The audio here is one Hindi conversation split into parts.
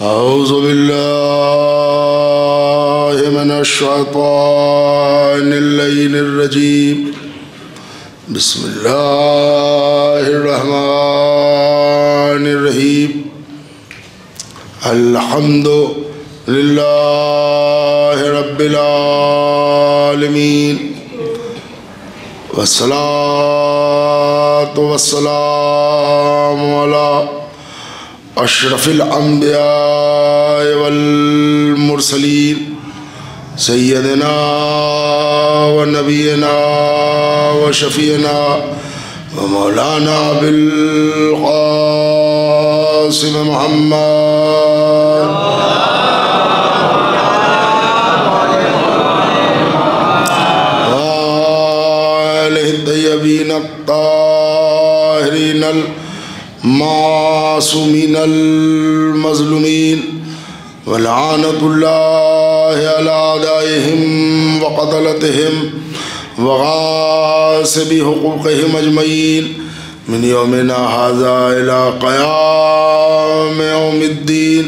औज़ु बिल्लाहि मिनश शैतानिर रजीम। बिस्मिल्लाहिर रहमानिर रहीम। अल्हम्दुलिल्लाहि रब्बिल आलमीन। वस्सलातु वस्सलामु अला अशरफिल अंबिया वल मुरसलीन सय्यदना व नबीना व शफीना व मौलाना बिल क़ासिम मुहम्मद व आलिहि तय्यबीन अत्ताहिरीन मासूमीनल मज़लूमीन व लानतुल्लाहि अला आदाइहिम व क़तलतिहिम व गासिबि हुक़ूक़िहिम अजमईन मिन यौमिना हाज़ा इला क़याम यौमिद्दीन।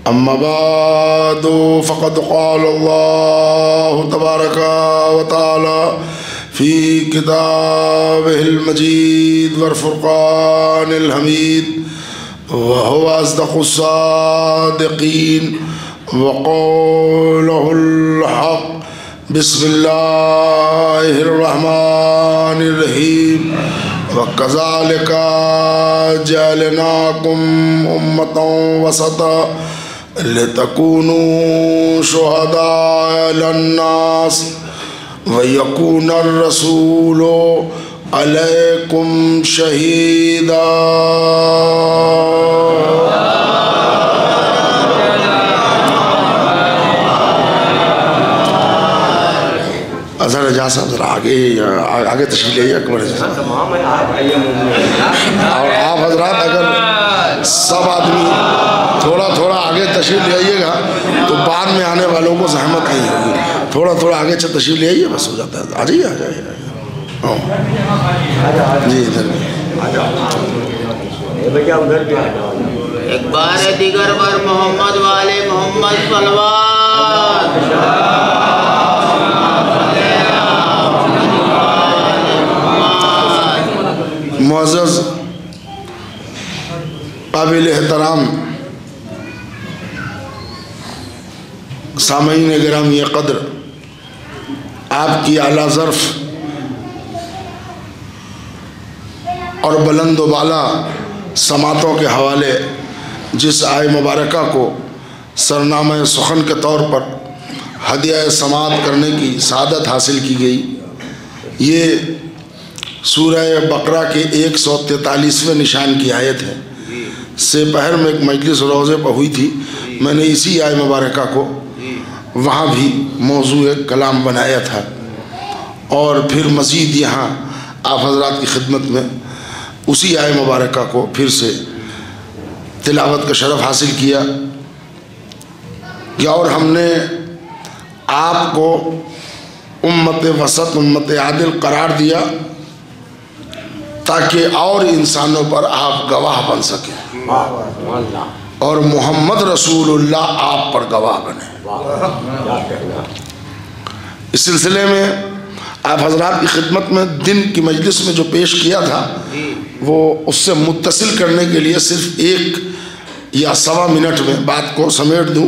अम्मा बादु फ़क़द क़ाल अल्लाहु तबारक व तआला फ़ी किताबिहिल मजीद वल फ़ुरक़ानिल हमीद व हुवा अस्दक़ुस सादिक़ीन व क़ौलुहुल हक़। बिस्मिल्लाहिर रहमानिर रहीम। व कज़ालिका जअलनाकुम उम्मतन वसतन लितकूनू शुहदाअ अलन्नास व यकूनर रसूलु अलैकुम शहीदा। अज़हर एजाज साहब जरा आगे तशरीफ़ ले आइए अकबर एजाज साहब। और आप हजरात अगर सब आदमी थोड़ा थोड़ा आगे तशरीफ़ ले आइएगा तो बाद में आने वालों को ज़हमत नहीं होगी। थोड़ा थोड़ा आगे तशरीफ़ ले आइए, बस हो जाता है। आ जाइए आ जाइए जी इधर एक बार दिगर बार मोहम्मद वाले मोहम्मद सल्लल्लाहु मुअज़्ज़ज़ काबिल एहतराम सामईन गिरामी क़द्र, आपकी आला ज़र्फ़ और बुलंद बाला समातों के हवाले जिस आय मुबारका को सरनामा सुखन के तौर पर हदिया समात करने की सआदत हासिल की गई, ये सूरह बकरा के 143वें निशान की आयत है। से पहर में एक मजलिस रोज़े पर हुई थी, मैंने इसी आय मुबारका को वहाँ भी मौजूए कलाम बनाया था और फिर मज़ीद यहाँ आप हज़रात की खिदमत में उसी आय मुबारका को फिर से तिलावत का शरफ़ हासिल किया और हमने आपको उम्मत वसत उम्मत आदिल करार दिया ताकि और इंसानों पर आप गवाह बन सकें और मोहम्मद रसूलुल्लाह आप पर गवाह बने। इस सिलसिले में आप हजरात की खिदमत में दिन की मजलिस में जो पेश किया था वो उससे मुत्तसिल करने के लिए सिर्फ 1 या सवा मिनट में बात को समेट दूं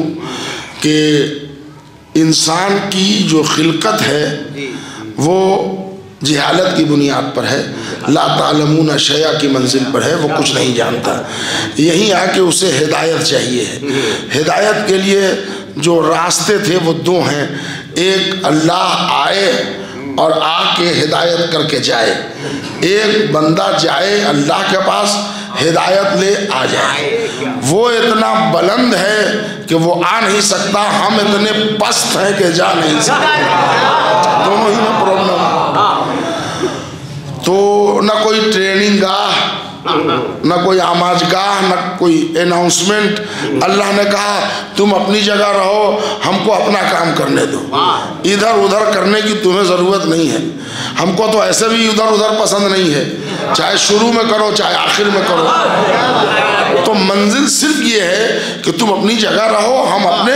कि इंसान की जो खिलकत है वो जहालत की बुनियाद पर है, ला तालमून शया की मंजिल पर है, वो कुछ नहीं जानता। यहीं आके उसे हिदायत चाहिए है। हिदायत के लिए जो रास्ते थे वो 2 हैं, एक अल्लाह आए और आके हिदायत करके जाए, एक बंदा जाए अल्लाह के पास हिदायत ले आ जाए। वो इतना बुलंद है कि वो आ नहीं सकता, हम इतने पस्त हैं कि जा नहीं सकते। दोनों ही में प्रॉब्लम। तो न कोई ट्रेनिंग गाह, न कोई आमाजगाह, न कोई अनाउंसमेंट। अल्लाह ने कहा तुम अपनी जगह रहो, हमको अपना काम करने दो, इधर उधर करने की तुम्हें ज़रूरत नहीं है। हमको तो ऐसे भी इधर उधर पसंद नहीं है, चाहे शुरू में करो चाहे आखिर में करो। तो मंजिल सिर्फ ये है कि तुम अपनी जगह रहो, हम अपने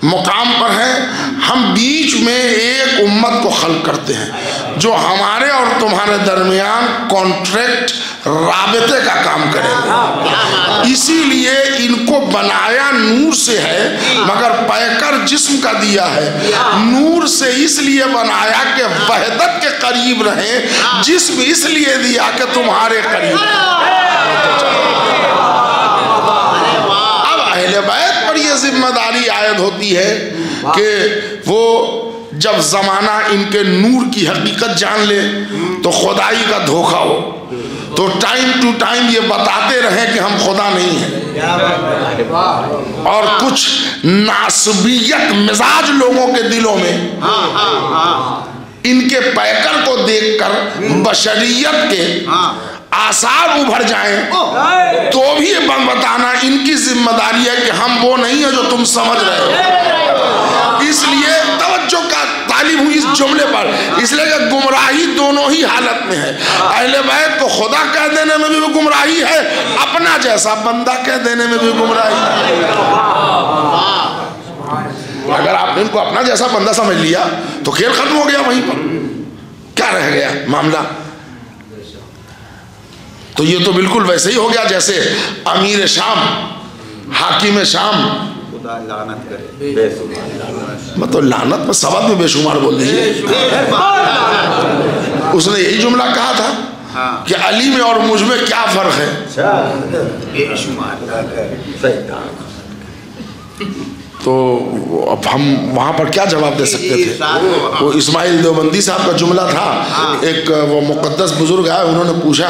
मुकाम पर हैं। हम बीच में एक उम्मत को खल्क करते हैं जो हमारे और तुम्हारे दरमियान कॉन्ट्रैक्ट राबते का काम करेंगे। इसीलिए इनको बनाया नूर से है, मगर पैकर जिस्म का दिया है। नूर से इसलिए बनाया कि वहदत के करीब रहे, जिस्म इसलिए दिया कि तुम्हारे करीब। अब अहले बैत पर यह जिम्मेदारी आयद होती है कि वो जब जमाना इनके नूर की हकीकत जान ले तो खुदाई का धोखा हो, तो टाइम टू टाइम ये बताते रहे कि हम खुदा नहीं हैं। और कुछ नासबियत मिजाज लोगों के दिलों में इनके पैकर को देखकर बशरियत के आसार उभर जाएं, तो भी बताना इनकी जिम्मेदारी है कि हम वो नहीं है जो तुम समझ रहे हो। इसलिए तवज्जो का तालिब हुई इस जुमले पर, इसलिए कि गुमराही दोनों ही हालत में है। अहले बैत को खुदा कह देने में भी गुमराही है, अपना जैसा बंदा कह देने में भी गुमराही है। अगर आपने इनको अपना जैसा बंदा समझ लिया तो खेल खत्म हो गया, वहीं पर क्या रह गया मामला। तो ये तो बिल्कुल वैसे ही हो गया जैसे अमीर शाम, हाकिम शाम, मतलब लानत में सबद में बेशुमार बोल दीजिए। उसने यही जुमला कहा था कि अली में और मुझ में क्या फर्क है। तो अब हम वहाँ पर क्या जवाब दे सकते थे। वो इस्माइल देवबंदी साहब का जुमला था, एक वो मुक़द्दस बुजुर्ग आए, उन्होंने पूछा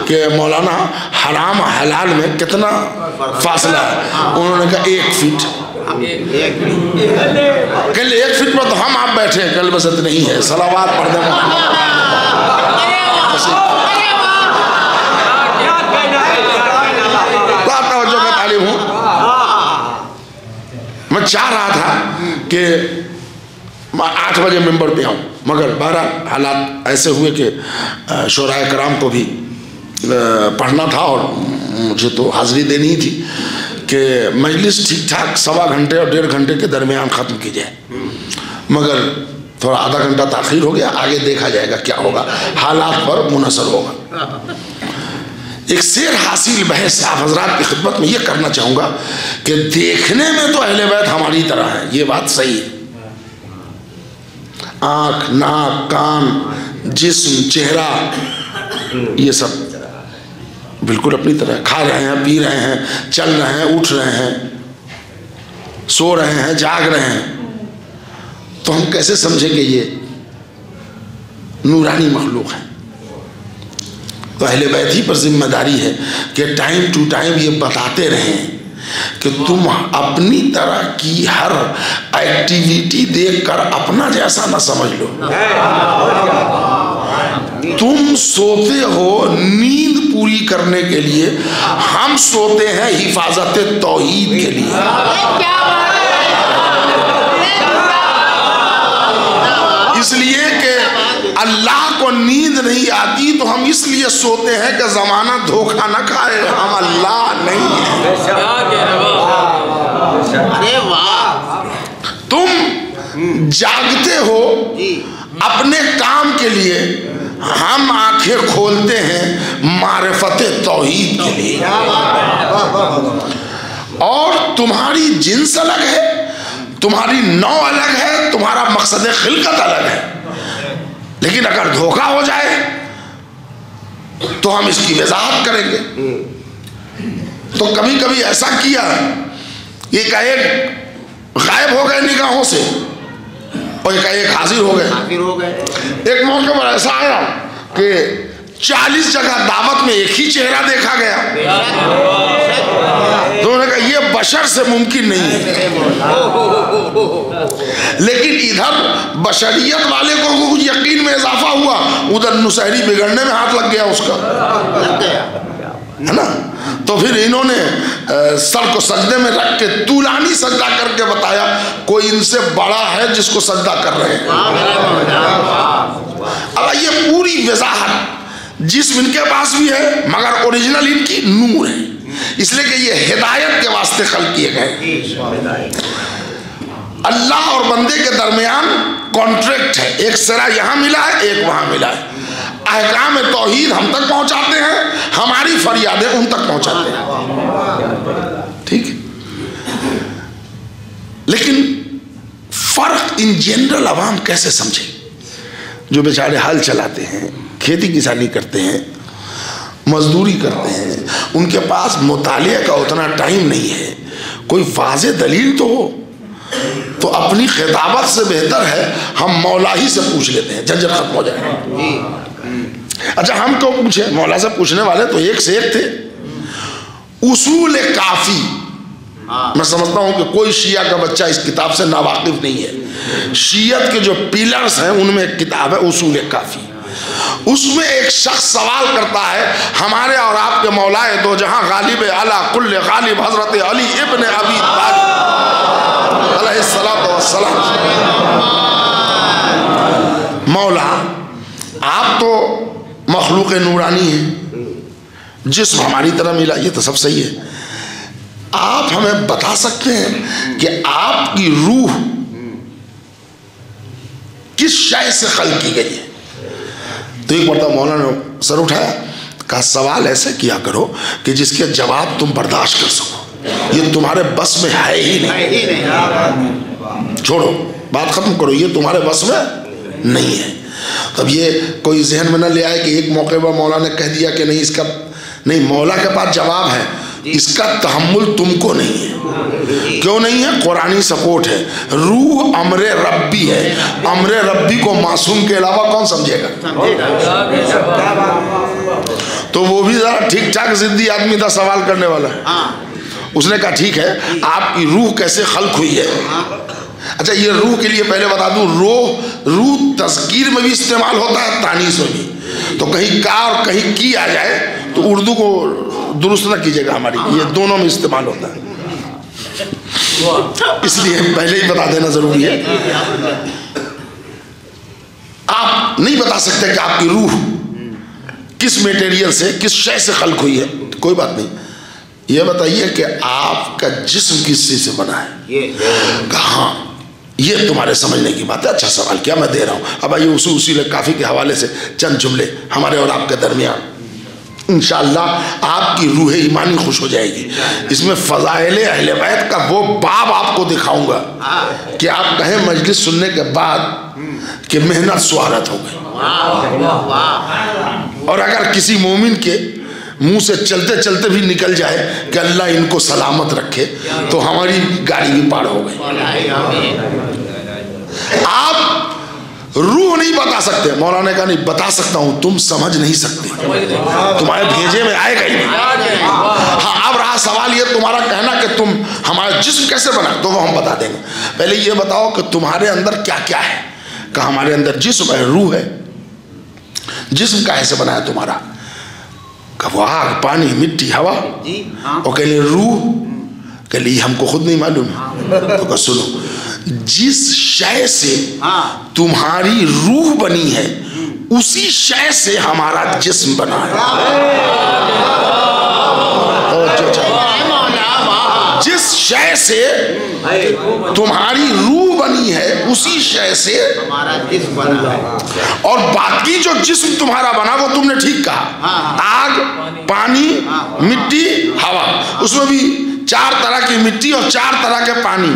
कि मौलाना हराम हलाल में कितना फासला है। उन्होंने कहा 1 फीट। कल 1 फीट पर तो हम आप बैठे, कल बस इतना ही है। सलावात पढ़ दे तवज्जो का तालिब हूँ। मैं चाह रहा था कि 8 बजे मेंबर पे आऊँ, मगर 12 हालात ऐसे हुए कि शोराए कराम को भी पढ़ना था और मुझे तो हाज़िरी देनी ही थी कि मजलिस ठीक ठाक 1.25 घंटे और 1.5 घंटे के दरमियान ख़त्म की जाए, मगर थोड़ा आधा घंटा ताख़ीर हो गया। आगे देखा जाएगा क्या होगा, हालात पर मुनसर होगा। एक शेर हासिल बहस आप हजरात की खिदमत में ये करना चाहूँगा कि देखने में तो अहले बैत हमारी तरह है, ये बात सही है। आँख, नाक, कान, जिस्म, चेहरा, ये सब बिल्कुल अपनी तरह। खा रहे हैं, पी रहे हैं, चल रहे हैं, उठ रहे हैं, सो रहे हैं, जाग रहे हैं। तो हम कैसे समझे कि ये नूरानी मखलूक है। तो अहले बैत ही पर जिम्मेदारी है कि टाइम टू टाइम ये बताते रहें कि तुम अपनी तरह की हर एक्टिविटी देखकर अपना जैसा ना समझ लो। तुम सोते हो नींद पूरी करने के लिए, हम सोते हैं हिफाजत तौहीद के लिए। इसलिए कि अल्लाह को नींद नहीं आती तो हम इसलिए सोते हैं कि जमाना धोखा न खाए, हम अल्लाह नहीं है। अरे वाह, तुम जागते हो अपने काम के लिए, हम आंखें खोलते हैं मारिफत तौहीद के लिए। और तुम्हारी जिन्स अलग है, तुम्हारी नौ अलग है, तुम्हारा मकसद खिलकत अलग है। लेकिन अगर धोखा हो जाए तो हम इसकी वजाहत करेंगे। तो कभी कभी ऐसा किया, ये एक गायब हो गए निगाहों से और एक हाजिर हो गए। एक मौके पर ऐसा आया कि 40 जगह दावत में एक ही चेहरा देखा गया। तो उन्होंने कहा ये बशर से मुमकिन नहीं है। लेकिन इधर बशरियत वाले को कुछ यकीन में इजाफा हुआ, उधर नुसहरी बिगड़ने में हाथ लग गया उसका, है ना। तो फिर इन्होंने सर को सजदे में रख के तूलानी सजदा करके बताया कोई इनसे बड़ा है जिसको सजदा कर रहे हैं। अब ये पूरी वजाहत जिस्म इनके पास भी है, मगर ओरिजिनल इनकी नूर है। इसलिए कि ये हिदायत के वास्ते खल्क किए गए। अल्लाह और बंदे के दरमियान कॉन्ट्रैक्ट है, एक सिरा यहाँ मिला है, एक वहाँ मिला है। अहकाम तौहीद हम तक पहुँचाते हैं, हमारी फरियादें उन तक पहुँचाते हैं, ठीक है। लेकिन फर्क इन जनरल आवाम कैसे समझे? जो बेचारे हल चलाते हैं, खेती किसानी करते हैं, मजदूरी करते हैं, उनके पास मुतालिया का उतना टाइम नहीं है, कोई वाज़े दलील तो हो। तो अपनी खिताबत से बेहतर है हम मौला ही से पूछ लेते हैं, झंझट खत्म हो जाए। अच्छा, हम क्यों पूछे? मौला से पूछने वाले तो एक से एक थे। उसूल काफ़ी, मैं समझता हूं कि कोई शिया का बच्चा इस किताब से नावाकिफ नहीं है। शियत के जो पिलर्स हैं उनमें एक किताब है उसूल काफ़ी। उसमें एक शख्स सवाल करता है, हमारे और आपके मौलाए दो जहां गालिब अला कुल्ल गालिब हजरत अली इब्न अबी तालिब अलैहिस्सलातु वस्सलाम, मौला आप तो मखलूक नूरानी है, जिस्म हमारी तरह मिला, ये तो सब सही है। आप हमें बता सकते हैं कि आपकी रूह किस शय से खल्क की गई है? तो एक मरतबा मौलाना ने सर उठाया, कहा सवाल ऐसे किया करो कि जिसके जवाब तुम बर्दाश्त कर सको, ये तुम्हारे बस में है ही नहीं, छोड़ो, बात खत्म करो, ये तुम्हारे बस में नहीं है। तब ये कोई जहन में न ले आए कि एक मौके पर मौला ने कह दिया कि नहीं इसका नहीं, मौला के पास जवाब है, इसका तहम्मुल तुमको नहीं है। क्यों नहीं है? कुरानी सपोर्ट है, रूह अमरे रब्बी है, अमरे रब्बी को मासूम के अलावा कौन समझेगा? तो वो भी जरा ठीक ठाक जिद्दी आदमी था सवाल करने वाला। उसने कहा ठीक है, आपकी रूह कैसे खल्क हुई है? अच्छा, ये रूह के लिए पहले बता दूं, रूह तज़कीर में भी इस्तेमाल होता है, तानीस में भी। तो कहीं का और कहीं की आ जाए तो उर्दू को दुरुस्त ना कीजिएगा हमारी, ये दोनों में इस्तेमाल होता है, इसलिए पहले ही बता देना जरूरी है। आप नहीं बता सकते कि आपकी रूह किस मटेरियल से, किस शय से खल्क हुई है, कोई बात नहीं। ये बताइए कि आपका जिस्म किस चीज से बना है? कहाँ? ये तुम्हारे समझने की बात है। अच्छा सवाल किया, मैं दे रहा हूँ। अब आइए उसूल काफ़ी के हवाले से चंद जुमले हमारे और आपके दरमियान, इंशाअल्लाह आपकी रूह ईमानी खुश हो जाएगी। इसमें फ़ज़ाइल अहले बैत का वो बाब आपको दिखाऊंगा कि आप कहें मजलिस सुनने के बाद कि मेहनत स्वागत हो गई। और अगर किसी मोमिन के मुंह से चलते चलते भी निकल जाए कि अल्लाह इनको सलामत रखे, तो हमारी गाड़ी भी पार हो गई। आप रूह नहीं बता सकते, मौलाना का नहीं बता सकता हूं, तुम समझ नहीं सकते, तुम्हारे भेजे में आएगा ही नहीं। हाँ, अब रहा सवाल ये तुम्हारा कहना कि तुम हमारा जिस्म कैसे बना, तो वो हम बता देंगे। पहले ये बताओ कि तुम्हारे अंदर क्या क्या है? कि हमारे अंदर जिस्म है, रूह है। जिस्म कैसे बना है तुम्हारा? वो आग, पानी, मिट्टी, हवा। और कह रूह, कह ली हमको खुद नहीं मालूम। तो सुनो, जिस शय से तुम्हारी रूह बनी है उसी शय से हमारा जिस्म बना है। जिस शय से तुम्हारी रूह बनी है उसी शय से हमारा जिस्म बना है। और बाकी जो जिस्म तुम्हारा बना वो तुमने ठीक कहा, आग, पानी, मिट्टी, हवा। उसमें भी 4 तरह की मिट्टी और 4 तरह के पानी,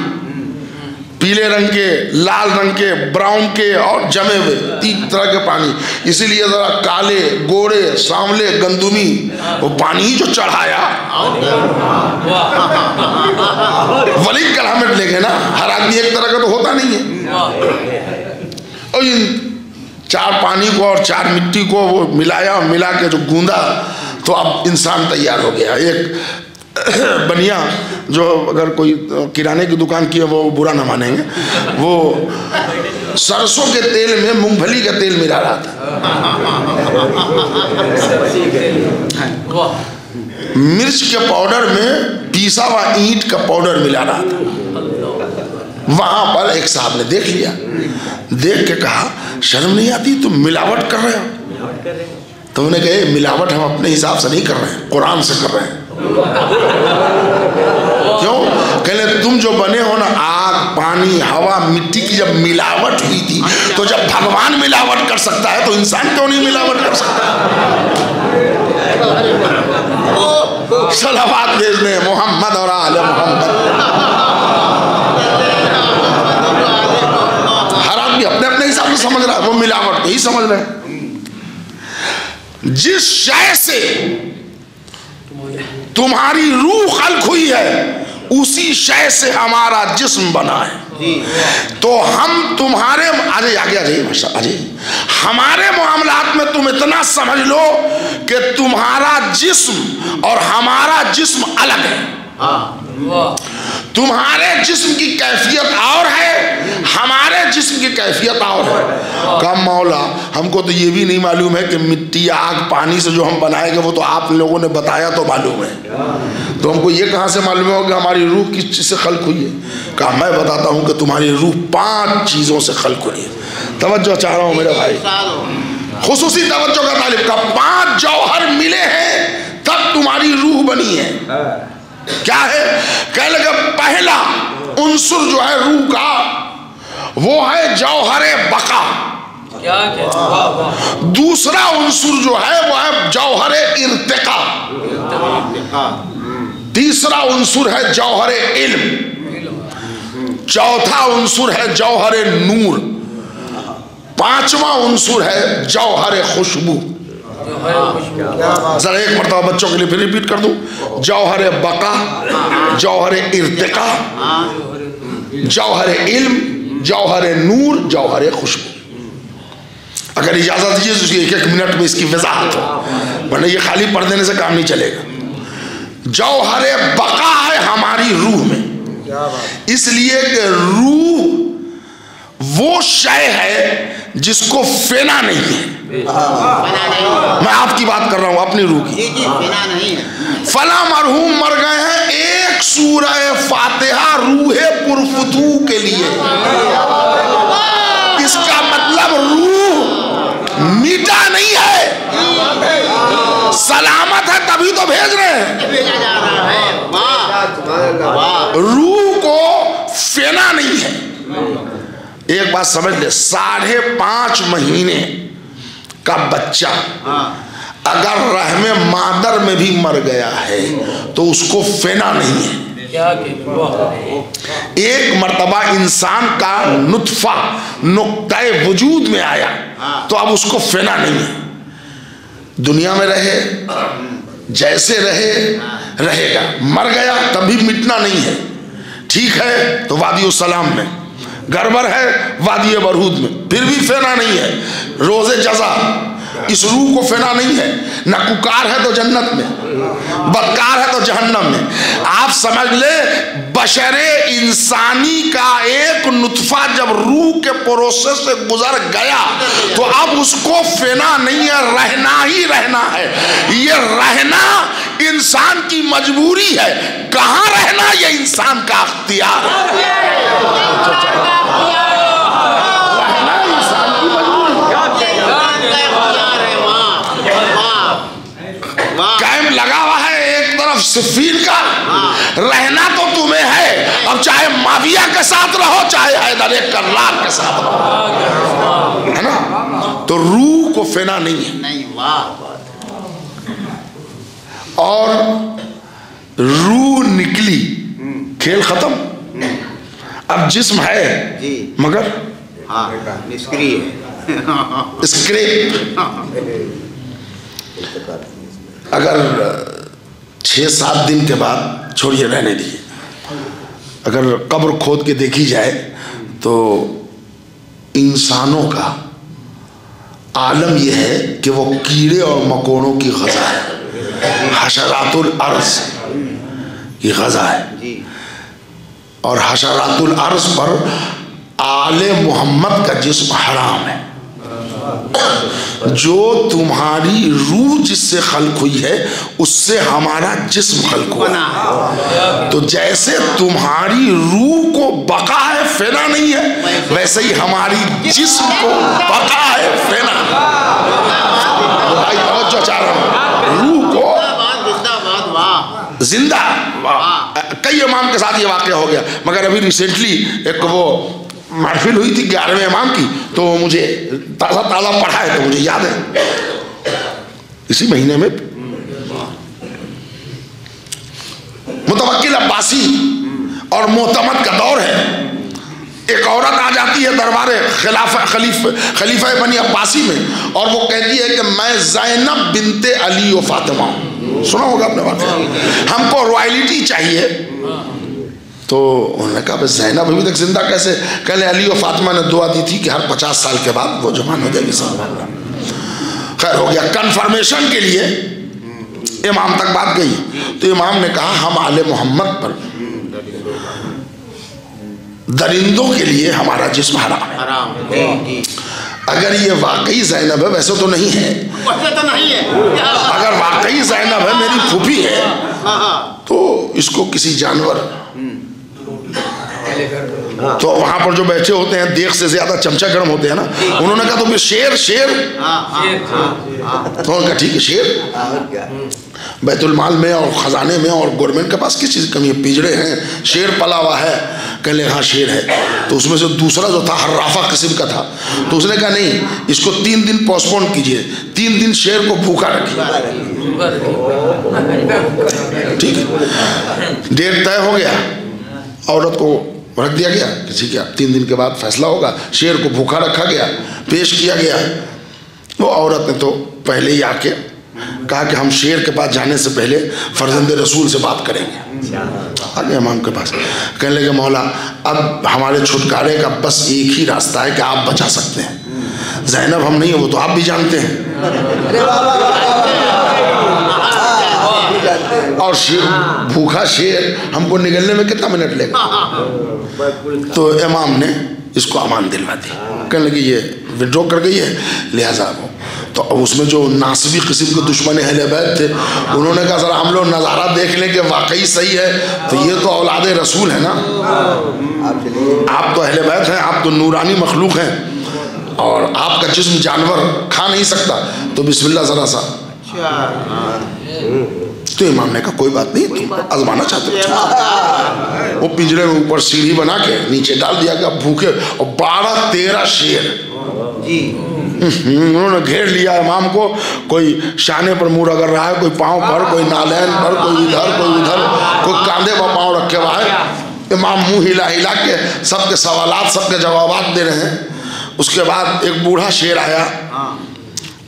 पीले रंग के, लाल रंग के, ब्राउन के और जमे हुए 3 तरह के पानी। इसीलिए जरा काले, गोरे, सांवले, गंदुमी, वो पानी ही जो चढ़ाया वली कलामत लेंगे ना, हर आदमी एक तरह का तो होता नहीं है। और इन 4 पानी को और 4 मिट्टी को वो मिलाया और मिला के जो गूंदा, तो अब इंसान तैयार हो गया। एक बनिया जो अगर कोई किराने की दुकान की है वो बुरा ना मानेंगे, वो सरसों के तेल में मूंगफली का तेल मिला रहा था, मिर्च के पाउडर में पीसा हुआ ईंट का पाउडर मिला रहा था। वहां पर एक साहब ने देख लिया, देख के कहा शर्म नहीं आती तुम मिलावट कर रहे हो? तो उन्होंने कहा मिलावट हम अपने हिसाब से नहीं कर रहे हैं, कुरान से कर रहे हैं। क्यों? कहले तुम जो बने हो ना, आग, पानी, हवा, मिट्टी की जब मिलावट हुई थी, तो जब भगवान मिलावट कर सकता है तो इंसान क्यों नहीं मिलावट कर सकता? सलावत भेजने मोहम्मद और आले मोहम्मद। हर आदमी अपने अपने हिसाब से समझ रहा है, वो मिलावट को ही समझ रहे हैं। जिस शय से तुम्हारी रूह खल्क हुई है, उसी शय से हमारा जिस्म बना है। तो हम तुम्हारे आगे आगे हमारे मामलात में तुम इतना समझ लो कि तुम्हारा जिस्म और हमारा जिस्म अलग है। तुम्हारे जिस्म की कैफियत और है, हमारे जिस्म की कैफियत और है। कम मौला, हमको तो ये भी नहीं मालूम है कि मिट्टी, आग, पानी से जो हम बनाएंगे वो तो आप लोगों ने बताया तो मालूम है, तो हमको ये कहाँ से मालूम होगा कि हमारी रूह किस चीज़ से खल्क हुई है? कहा मैं बताता हूँ कि तुम्हारी रूह 5 चीज़ों से खल्क हुई है। तवज्जो चाह रहा हूँ मेरे भाई, खुसूसी तवज्जो का तालिब का। 5 जौहर मिले हैं तब तुम्हारी रूह बनी है। क्या है? कह लगा पहला उन्सुर जो है रूह का, वो है जौहरे बका। दूसरा उन्सुर जो है वो है जौहरे इर्तिका। तीसरा उन्सुर है जौहरे इल्म। चौथा उन्सुर है जौहरे नूर। 5वां उन्सुर है जौहरे खुशबू। जरा एक मरतबा बच्चों के लिए फिर रिपीट कर दूं। जौहरे बका, जौहरे इर्तिका, जौहरे इल्म, जौहरे नूर, जौहरे खुशबू। अगर इजाजत दीजिए तो 1-1 मिनट में इसकी वजाहत हो, वरना ये खाली पढ़ देने से काम नहीं चलेगा। जौहरे बका है हमारी रूह में, इसलिए कि रूह वो शय है जिसको फेना नहीं है। मैं आपकी बात कर रहा हूं, अपनी रूह की। फला मरहूम मर गए हैं एक सूरह फातिहा रूहे पुरफुतू के लिए। इसका मतलब रूह मीठा नहीं है, सलामत है, तभी तो भेज रहे हैं। रूह को फेना नहीं है। एक बात समझ ले, 5.5 महीने का बच्चा अगर रहमे मादर में भी मर गया है तो उसको फेना नहीं है। एक मर्तबा इंसान का नुत्फा नुक्ताए वजूद में आया तो अब उसको फेना नहीं है। दुनिया में रहे जैसे रहेगा, मर गया तभी मिटना नहीं है। ठीक है तो वादी सलाम में, गड़बड़ है वादी बरहूद में, फिर भी फेना नहीं है। रोजे जजा इस रूह को फेना नहीं है। नकुकार है तो जन्नत में, बदकार है तो जहन्नम में। आप समझ ले, बशरे इंसानी का एक नुत्फा जब रूह के प्रोसेस से गुजर गया तो अब उसको फेना नहीं है, रहना ही रहना है। ये रहना इंसान की मजबूरी है। कहाँ रहना ये इंसान का अख्तियार है। कैंप लगा हुआ है एक तरफ सिफीन का, रहना तो तुम्हें है। अब चाहे माविया के साथ रहो, चाहे हैदर कर्रार के साथ रहो, है ना? तो रूह को फेना नहीं है। और रूह निकली, खेल खत्म। अब जिस्म है मगर निष्क्रिय है, स्क्रेप। अगर 6-7 दिन के बाद, छोड़िए रहने दीजिए, अगर कब्र खोद के देखी जाए तो इंसानों का आलम यह है कि वो कीड़े और मकोड़ों की ग़ज़ा है, हशरातुल अर्ज़ की ग़ज़ा है। और हशरातुल अर्ज़ पर आले मोहम्मद का जिस्म हराम है। जो तुम्हारी रूह जिससे खल्क हुई है उससे हमारा जिस्म खल्क हुआ है। तो जैसे तुम्हारी रूह को बका है, फेना नहीं है, वैसे ही हमारी जिस्म को बका है, फेना। भाई तवज्जो चाह रहा हूं, रूह को जिंदा। कई इमाम के साथ ये वाक़या हो गया, मगर अभी रिसेंटली एक वो महफिल हुई थी 11वें इमाम की, तो मुझे ताज़ा पढ़ा है तो मुझे याद है इसी महीने में। मुतवक्किल अब्बासी और मोहतमद का दौर है। एक औरत आ जाती है दरबार खलीफा बनी अब्बासी में और वो कहती है कि मैं ज़ैनब बिनते अली व फातिमा, सुना होगा आपने बात, हमको रॉयल्टी चाहिए। तो उन्होंने कहा भाई ज़ैनब अभी तक जिंदा कैसे? कहले अली व फातिमा ने दुआ दी थी कि हर 50 साल के बाद वो जवान हो जाएगी। सब खैर हो गया। कन्फर्मेशन के लिए इमाम तक बात गई तो इमाम ने कहा हम आले मोहम्मद पर दरिंदों के लिए हमारा जिस्म हराम है। अगर ये वाकई ज़ैनब है, वैसे तो नहीं है, अगर वाकई ज़ैनब है मेरी फूफी है तो इसको किसी जानवर, तो वहां पर जो बैठे होते हैं देख से ज्यादा चमचा गर्म होते हैं ना, उन्होंने कहा तो फिर शेर तो उन्होंने कहा ठीक है शेर। बैतुल माल में और खजाने में और गवर्नमेंट के पास किस चीज़ की कमी है? पिंजरे हैं, शेर पला हुआ है। कहले हाँ शेर है। तो उसमें से दूसरा जो था हर्राफा किस्म का था, तो उसने कहा नहीं इसको 3 दिन पोस्टपोन कीजिए, 3 दिन शेर को भूखा रखिए। ठीक है, डेट तय हो गया, औरत को रख दिया गया कि ठीक है 3 दिन के बाद फैसला होगा। शेर को भूखा रखा गया, पेश किया गया। वो औरत ने तो पहले ही आके कहा कि हम शेर के पास जाने से पहले फर्जंद रसूल से बात करेंगे। आगे इमाम के पास कहने लगे मौला अब हमारे छुटकारे का बस एक ही रास्ता है कि आप बचा सकते हैं। ज़ैनब हम नहीं है, वो तो आप भी जानते हैं, और शेर भूखा शेर हमको निकलने में कितना मिनट लेगा? तो इमाम ने इसको अमान दिलवा दी। कहने लगे ये विड्रॉ कर गई है, लिहाजा वो तो उसमें जो नासबी किस्म के दुश्मन अहले बैत थे उन्होंने कहा सर हम लोग नज़ारा देख लें कि वाकई सही है, तो ये तो औलाद रसूल है ना, आप तो अहले बैत हैं, आप तो नूरानी मखलूक हैं और आपका जिस्म जानवर खा नहीं सकता, तो बिस्मिल्लाह ज़रा सा। तो इमाम ने कहा कोई बात नहीं, तुम आजमाना चाहते हो। वो पिंजरे में ऊपर सीढ़ी बना के नीचे डाल दिया गया भूखे, और 12-13 शेर उन्होंने घेर लिया इमाम को। कोई शाने पर मुंह रगड़ रहा है, कोई पाँव पर, कोई नालैन पर, कोई इधर कोई उधर, कोई कांधे पर पाँव रखे हुआ है। इमाम मुंह हिला हिला के सबके सवालात सबके जवाबात दे रहे हैं। उसके बाद एक बूढ़ा शेर आया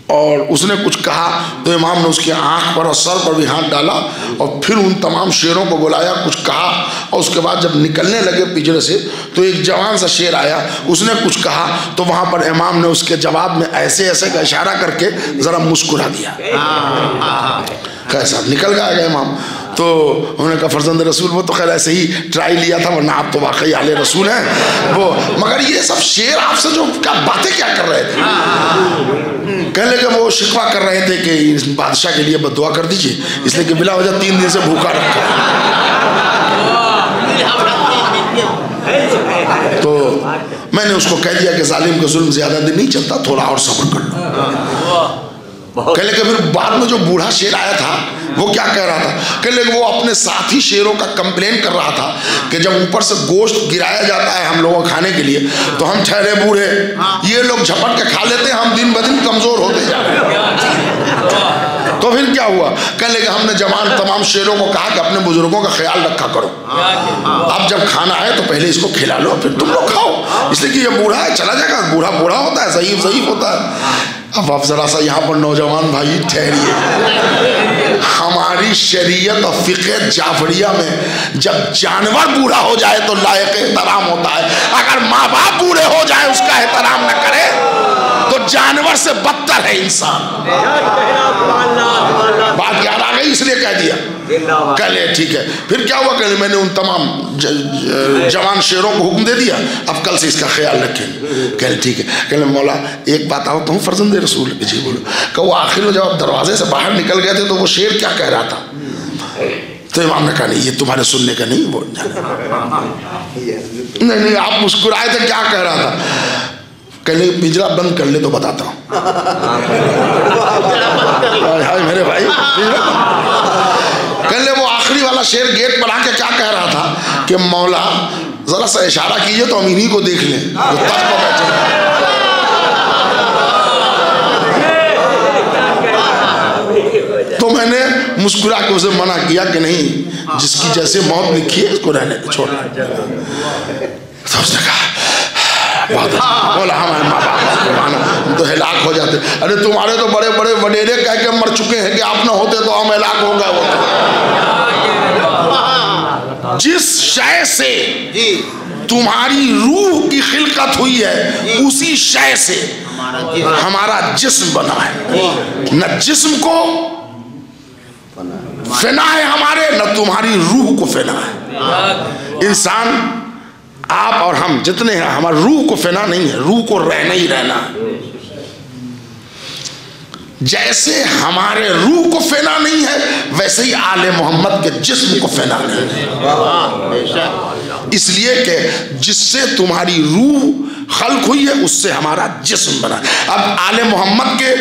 और उसने कुछ कहा तो इमाम ने उसके आँख पर और सर पर भी हाथ डाला और फिर उन तमाम शेरों को बुलाया, कुछ कहा। और उसके बाद जब निकलने लगे पिंजरे से तो एक जवान सा शेर आया, उसने कुछ कहा तो वहाँ पर इमाम ने उसके जवाब में ऐसे ऐसे का इशारा करके ज़रा मुस्कुरा दिया। कैसा निकल गया इमाम। तो उन्होंने कहा फर्जंद रसूल वो तो खैर ऐसे ही ट्राई लिया था, वरना आप तो वाकई आले रसूल हैं वो। मगर ये सब शेर आपसे जो क्या बातें क्या कर रहे थे? कहने लगे वो शिकवा कर रहे थे कि इस बादशाह के लिए बद्दुआ कर दीजिए, इसलिए कि बिला वजह 3 दिन से भूखा रखा। तो मैंने उसको कह दिया कि जालिम का जुल्म ज्यादा दिन नहीं चलता, थोड़ा और सब्र कर लो। कहने लगे फिर बाद में जो बूढ़ा शेर आया था वो क्या कह रहा था? कहने लगे वो अपने साथी शेरों का कंप्लेन कर रहा था कि जब ऊपर से गोश्त गिराया जाता है हम लोगों खाने के लिए तो हम ठहरे बूढ़े, ये लोग झपट के खा लेते हैं, हम दिन ब दिन कमजोर होते जा रहे हैं। तो फिर क्या हुआ? कहने लगे हमने जवान तमाम शेरों को कहा कि अपने बुजुर्गों का ख्याल रखा करो, अब जब खाना है तो पहले इसको खिला लो फिर तुम लोग खाओ, इसलिए कि ये बूढ़ा है चला जाएगा, बूढ़ा बूढ़ा होता है, ज़ईफ होता है। अब आप जरा सा यहाँ पर नौजवान भाई ठहरिए, हमारी शरीयत और फ़िक़्ह जाफरिया में जब जानवर बूढ़ा हो जाए तो लायक एहतराम होता है, अगर माँ बाप बूढ़े हो जाए उसका एहतराम न करे तो जानवर से बदतर है इंसान। बात याद आ गई इसलिए कह दिया। कहले ठीक है। फिर क्या हुआ? कहले मैंने उन तमाम जवान शेरों को हुक्म दे दिया अब कल से इसका ख्याल रखेंगे। कहले ठीक है। कहले मौला एक बात आओ तुम फर्जंद रसूल। जी बोलो। कहा वो आखिर में जब आप दरवाजे से बाहर निकल गए थे तो वो शेर क्या कह रहा था? तो इमाम ने कहा नहीं ये तुम्हारे सुनने का नहीं, वो नहीं आप मुस्कुराए थे, क्या कह रहा था? कहले पिंजरा बंद कर ले तो बताता हूँ। हाय मेरे भाई, कहले वो आखिरी वाला शेर गेट पर आके क्या कह रहा था कि मौला जरा सा इशारा कीजिए तो हम इन्हीं को देख लें जो तख्त पर बैठे। तो मैंने मुस्कुरा के उसे मना किया कि नहीं, जिसकी जैसे मौत लिखी है उसको रहने छोड़। तो उसने कहा बहुत बोला हमारे माँ बाप तो हिलाक हो जाते। अरे तुम्हारे तो बड़े बड़े वडेरे कह के मर चुके हैं कि आप ना होते तो हम हिलाक हो गए होते। जिस शय से तुम्हारी रूह की खिलकत हुई है उसी शय से हमारा जिस्म बना है। न जिस्म को फेना है हमारे, न तुम्हारी रूह को फेना है। इंसान आप और हम जितने हैं हमारी रूह को फेना नहीं है, रूह को रहना ही रहना है। जैसे हमारे रूह को फेना नहीं है वैसे ही आले मोहम्मद के जिस्म को फेना नहीं है। इसलिए कि जिससे तुम्हारी रूह खल्क हुई है उससे हमारा जिस्म बना। अब आले मोहम्मद के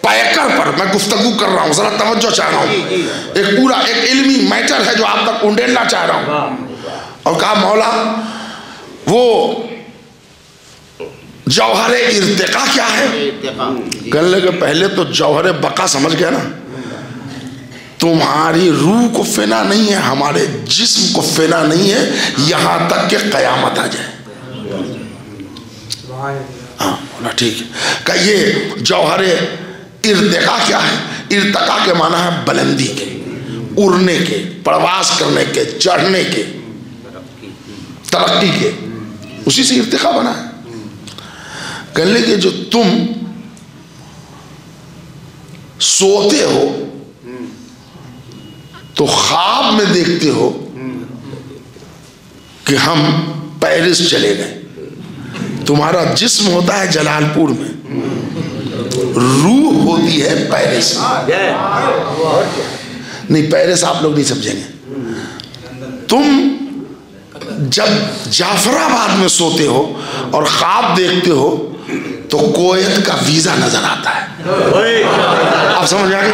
पैकर पर मैं गुफ्तगू कर रहा हूँ, जरा तवज्जो चाह रहा हूँ। एक पूरा एक इल्मी मैटर है जो आप तक उंडेलना चाह रहा हूँ। और कहा मौला वो जौहरे इर्तिका क्या है? कहने के पहले तो जौहरे बका समझ गया ना। तुम्हारी रूह को फेना नहीं है, हमारे जिस्म को फेना नहीं है, यहां तक कि कयामत आ जाए। हाँ बोला ठीक है। क्या ये जौहरे इर्तिका क्या है? इर्तिका के माना है बुलंदी के, उड़ने के, प्रवास करने के, चढ़ने के, तरक्की के, उसी से इर्तिका बना है। कहने के जो तुम सोते हो तो ख्वाब में देखते हो कि हम पेरिस चले गए, तुम्हारा जिस्म होता है जलालपुर में, रूह होती है पेरिस। नहीं पेरिस आप लोग नहीं समझेंगे। तुम जब जाफराबाद में सोते हो और ख्वाब देखते हो तो कोयत का वीजा नजर आता है। आप समझ आ गए?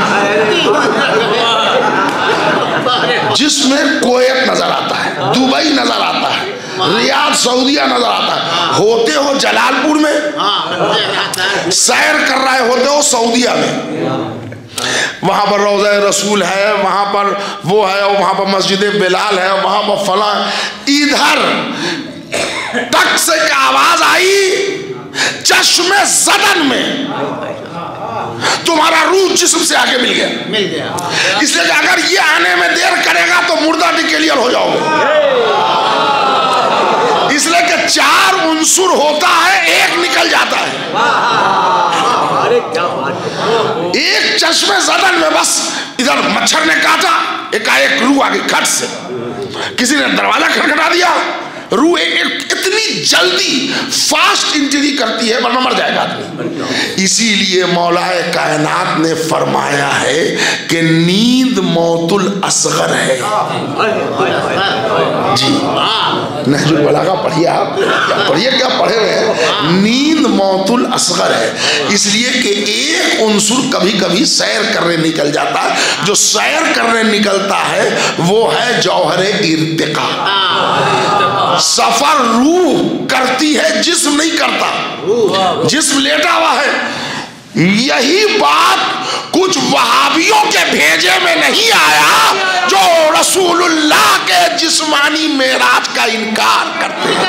जिसमें कोयत नजर आता है, दुबई नजर आता है, रियाद सऊदिया नजर आता है। होते हो जलालपुर में, सैर कर रहे होते हो सऊदिया में, वहां पर रोज़ा रसूल है, वहां पर वो है, वहां पर मस्जिद बिलाल है, वहां पर फला। इधर तक से क्या आवाज आई चश्मे ज़दन में, तुम्हारा रूह जिस्म से आके मिल गया। इसलिए कि अगर ये आने में देर करेगा तो मुर्दा डिक्लेयर हो जाओगे। इसलिए कि 4 उन्सुर होता है, एक निकल जाता है। एक चश्मे ज़दन में बस इधर मच्छर ने काटा, एकाएक रूह आ गई खट से, किसी ने दरवाजा खटखटा दिया, रूह इतनी जल्दी फास्ट इंट्री करती है वरना मर जाएगा आदमी। इसीलिए मौलाए कायनात ने फरमाया है कि नींद मौतुल असगर है। जी नहजुल बलागा पढ़िए, आप पढ़िए, क्या पढ़े हुए हैं? नींद मौतुल असगर है। इसलिए कि एक उन्सुर कभी कभी सैर करने निकल जाता है, जो सैर करने निकलता है वो है जौहरे इर्तिका। सफर रूह करती है, जिस्म नहीं करता, जिस्म लेटा हुआ है। यही बात कुछ वहाबियों के भेजे में नहीं आया जो रसूलुल्लाह के जिस्मानी मेराज का इनकार करते हैं।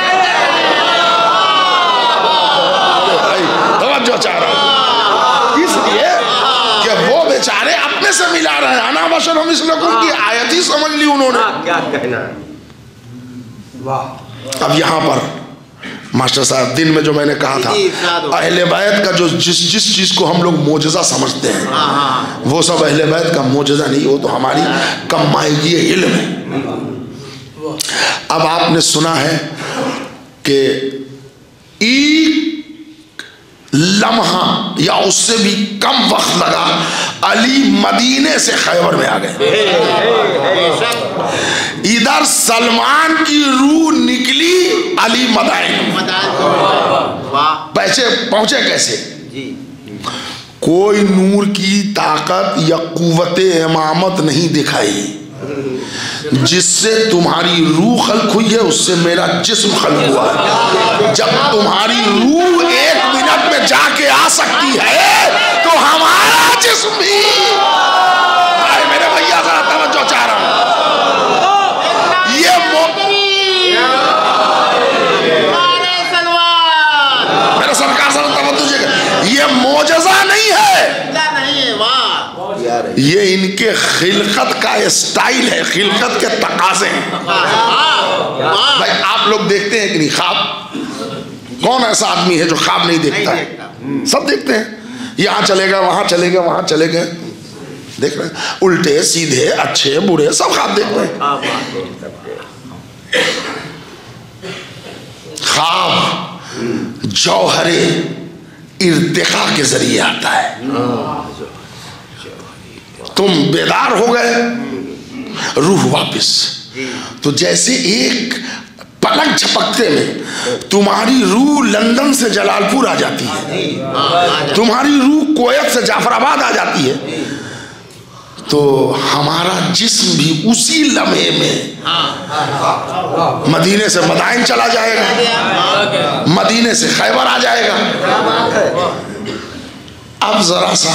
तवज्जो चाह रहा हूं, इसलिए कि वो बेचारे अपने से मिला रहे हैं। अना बशर हम इसलकुम की आयत ही समझ ली उन्होंने। क्या कहना है? वाह। अब यहाँ पर मास्टर साहब दिन में जो मैंने कहा था अहले बैत का जो जिस चीज़ को हम लोग मोजज़ा समझते हैं वो सब अहले बैत का मोजज़ा नहीं, वो तो हमारी कमाई इल्म है। अब आपने सुना है कि एक लम्हा या उससे भी कम वक्त लगा अली मदीने से खैबर में आ गए। इधर सलमान की रूह निकली अली मदाइन, पहुंचे कैसे? कोई नूर की ताकत या कुव्वते इमामत नहीं दिखाई, जिससे तुम्हारी रूह खल्क हुई है उससे मेरा जिस्म खल्क हुआ है। जब तुम्हारी रूह 1 मिनट में जाके आ सकती है तो हमारा जिस्म भी। मेरे भैया जरा तवज्जो चाह रहा हूं, ये मेरे सरकार सर तवज्जो, ये मोजज़ा नहीं है, ये इनके खिलकत का स्टाइल है, खिलकत के तकाज़े हैं। भाई आप लोग देखते हैं कि नहीं ख्वाब? कौन ऐसा आदमी है जो ख्वाब नहीं देखता है? सब देखते हैं, यहाँ चलेगा वहां चलेगा वहां चलेगा, देख रहे हैं, उल्टे सीधे अच्छे बुरे सब ख्वाब देखते हैं। ख्वाब जौहरे इर्तिका के जरिए आता है। तुम बेदार हो गए, रूह वापस, तो जैसे एक पलक झपकते में तुम्हारी रूह लंदन से जलालपुर आ जाती है, तुम्हारी रूह कोयत से जाफराबाद आ जाती है, तो हमारा जिस्म भी उसी लम्हे में मदीने से मदाइन चला जाएगा, मदीने से खैबर आ जाएगा। अब जरा सा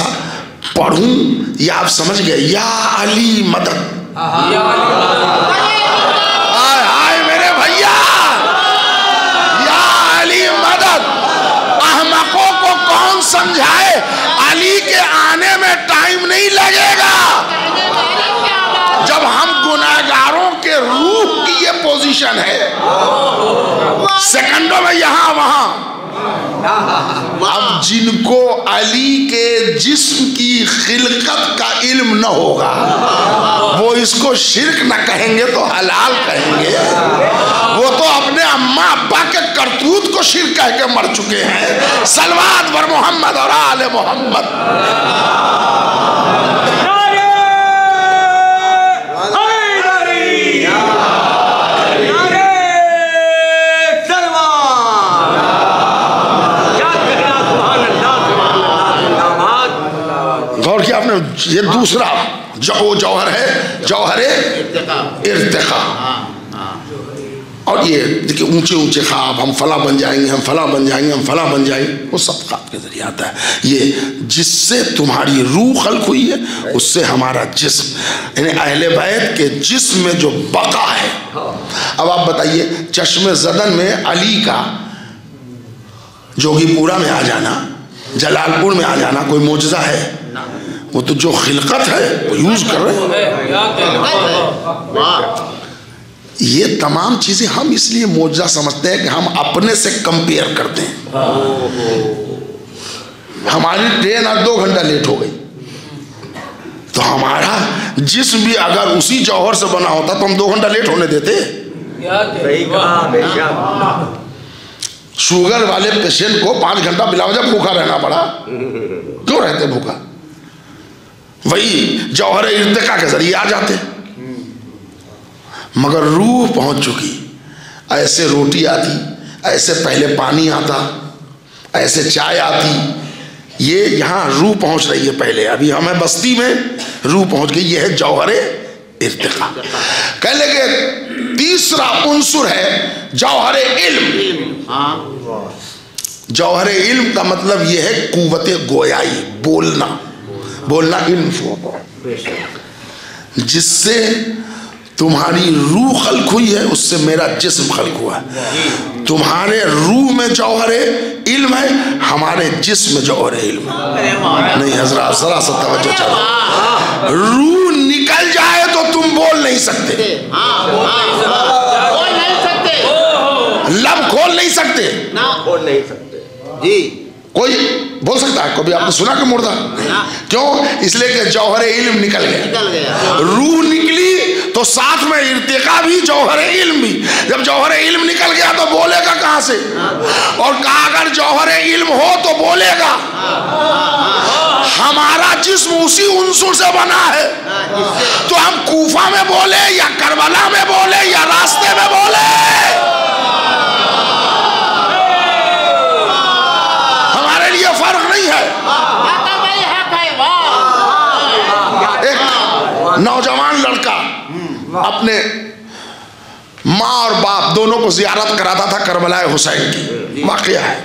पढ़ूं या आप समझ गए? या अली मदद, हाय हाय मेरे भैया, या अली मदद। अहमकों को कौन समझाए, अली के आने में टाइम नहीं लगेगा। जब हम गुनाहगारों के रूह की ये पोजीशन है, सेकंडों में यहां वहां। अब जिनको अली के जिस्म की खिलकत का इल्म न होगा, वो इसको शिर्क न कहेंगे तो हलाल कहेंगे। वो तो अपने अम्मा अब्बा के करतूत को शिर्क कह के मर चुके हैं। सलवात बर मोहम्मद और आले मोहम्मद। गौर किया आपने? ये दूसरा जो जौहर है, जौहरे इर्तिका। और ये देखिए ऊंचे ऊंचे ख्वाब, हम फला बन जाएंगे, हम फला बन जाएंगे, हम फला बन जाएंगे, वो सब ख्वाब के जरिए आता है। ये जिससे तुम्हारी रूह खल्क हुई है उससे हमारा जिस्म, यानी अहले बैत के जिस्म में जो बका है। अब आप बताइए, चश्मे ज़दन में अली का जोगीपुरा में आ जाना, जलालपुर में आ जाना कोई मोजज़ा है? वो तो जो खिलकत है वो यूज कर रहे हैं। ये तमाम चीजें हम इसलिए मोजज़ा समझते हैं कि हम अपने से कंपेयर करते हैं। हमारी ट्रेन आज 2 घंटा लेट हो गई, तो हमारा जिस्म भी अगर उसी जौहर से बना होता तो हम 2 घंटा लेट होने देते। शुगर वाले पेशेंट को 5 घंटा बिला वजह भूखा रहना पड़ा, क्यों रहते भूखा? वही जौहर इर्तिका के जरिए आ जाते। मगर रूह पहुंच चुकी, ऐसे रोटी आती, ऐसे पहले पानी आता, ऐसे चाय आती, ये यहाँ रूह पहुंच रही है पहले। अभी हमें बस्ती में रूह पहुंच गई, ये है जौहर इर्तिका। कह लगे तीसरा उन्सुर है जौहर इल्म। जौहर इल्म का मतलब ये है कुव्वते गोयाई, बोलना। बोलना इल्म होता है। जिससे तुम्हारी रूह खल्क हुई है उससे मेरा जिस्म खल्क हुआ है। तुम्हारे रूह में जौहर इल्म है, हमारे जिस्म में जौहर इल्म नहीं। हजरात जरा सा तवज्जो चाहो, रूह निकल जाए तो तुम बोल नहीं सकते, लब खोल नहीं सकते, खोल नहीं सकते जी। कोई बोल सकता है? कभी आपने सुना कि मुर्दा? क्यों? इसलिए कि जौहर इल्म निकल गया। रूह निकली तो साथ में इर्तिका भी, जौहर इल्म भी। जब जौहर इल्म निकल गया तो बोलेगा कहां से? और कहा अगर जौहर इल्म हो तो बोलेगा। हमारा जिस्म उसी उन्सुर से बना है, तो हम कूफा में बोले या करबला में बोले या रास्ते में बोले, फर्क नहीं है। एक नौजवान लड़का अपने माँ और बाप दोनों को जियारत कराता था करबलाए हुसैन की। वाक़या है,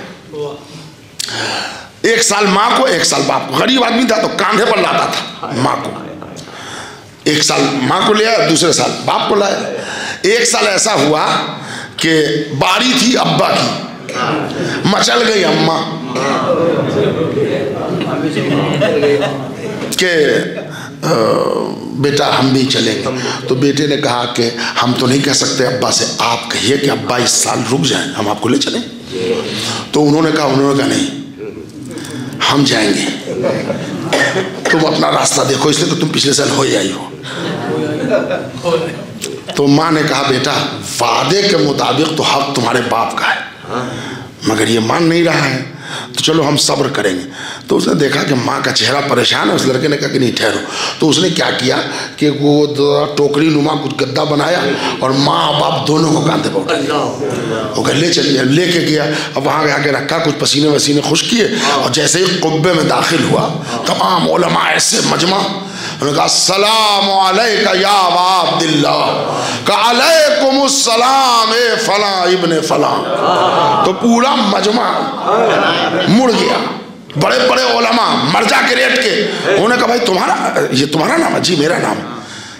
1 साल माँ को 1 साल बाप को। गरीब आदमी था तो कांधे पर लाता था माँ को। 1 साल माँ को ले आया, दूसरे साल बाप को लाया। 1 साल ऐसा हुआ कि बारी थी अब्बा की, मचल गई अम्मा के बेटा हम भी चलेंगे। तो बेटे ने कहा कि हम तो नहीं कह सकते अब्बा से, आप कहिए कि अब्बा इस साल रुक जाएं, हम आपको ले चलें। तो उन्होंने कहा नहीं, हम जाएंगे, तुम अपना रास्ता देखो, इसलिए तो तुम पिछले साल हो ही आई हो। तो माँ ने कहा बेटा वादे के मुताबिक तो हक तुम्हारे बाप का है, मगर ये मान नहीं रहा है, तो चलो हम सब्र करेंगे। तो उसने देखा कि माँ का चेहरा परेशान है। उस लड़के ने कहा कि नहीं ठहरो। तो उसने क्या किया कि वो टोकरी नुमा कुछ गद्दा बनाया और माँ बाप दोनों को कांधे पर उठा लिया। वो कहा ले चलिए, लेके गया। अब वहाँ आके रखा, कुछ पसीने वसीने खुश किए, और जैसे ही कुब्बे में दाखिल हुआ तमाम उलमा ऐसे मजमा, उन्होंने कहा अस्सलाम अलैका या अबा अब्दुल्लाह, का अलैकुमुस्सलाम ए फला इब्ने फला। तो पूरा मजमा मुड़ गया। बड़े बड़े उलमा मर्जा के रेट के, उन्होंने कहा भाई ये तुम्हारा नाम है? जी मेरा नाम।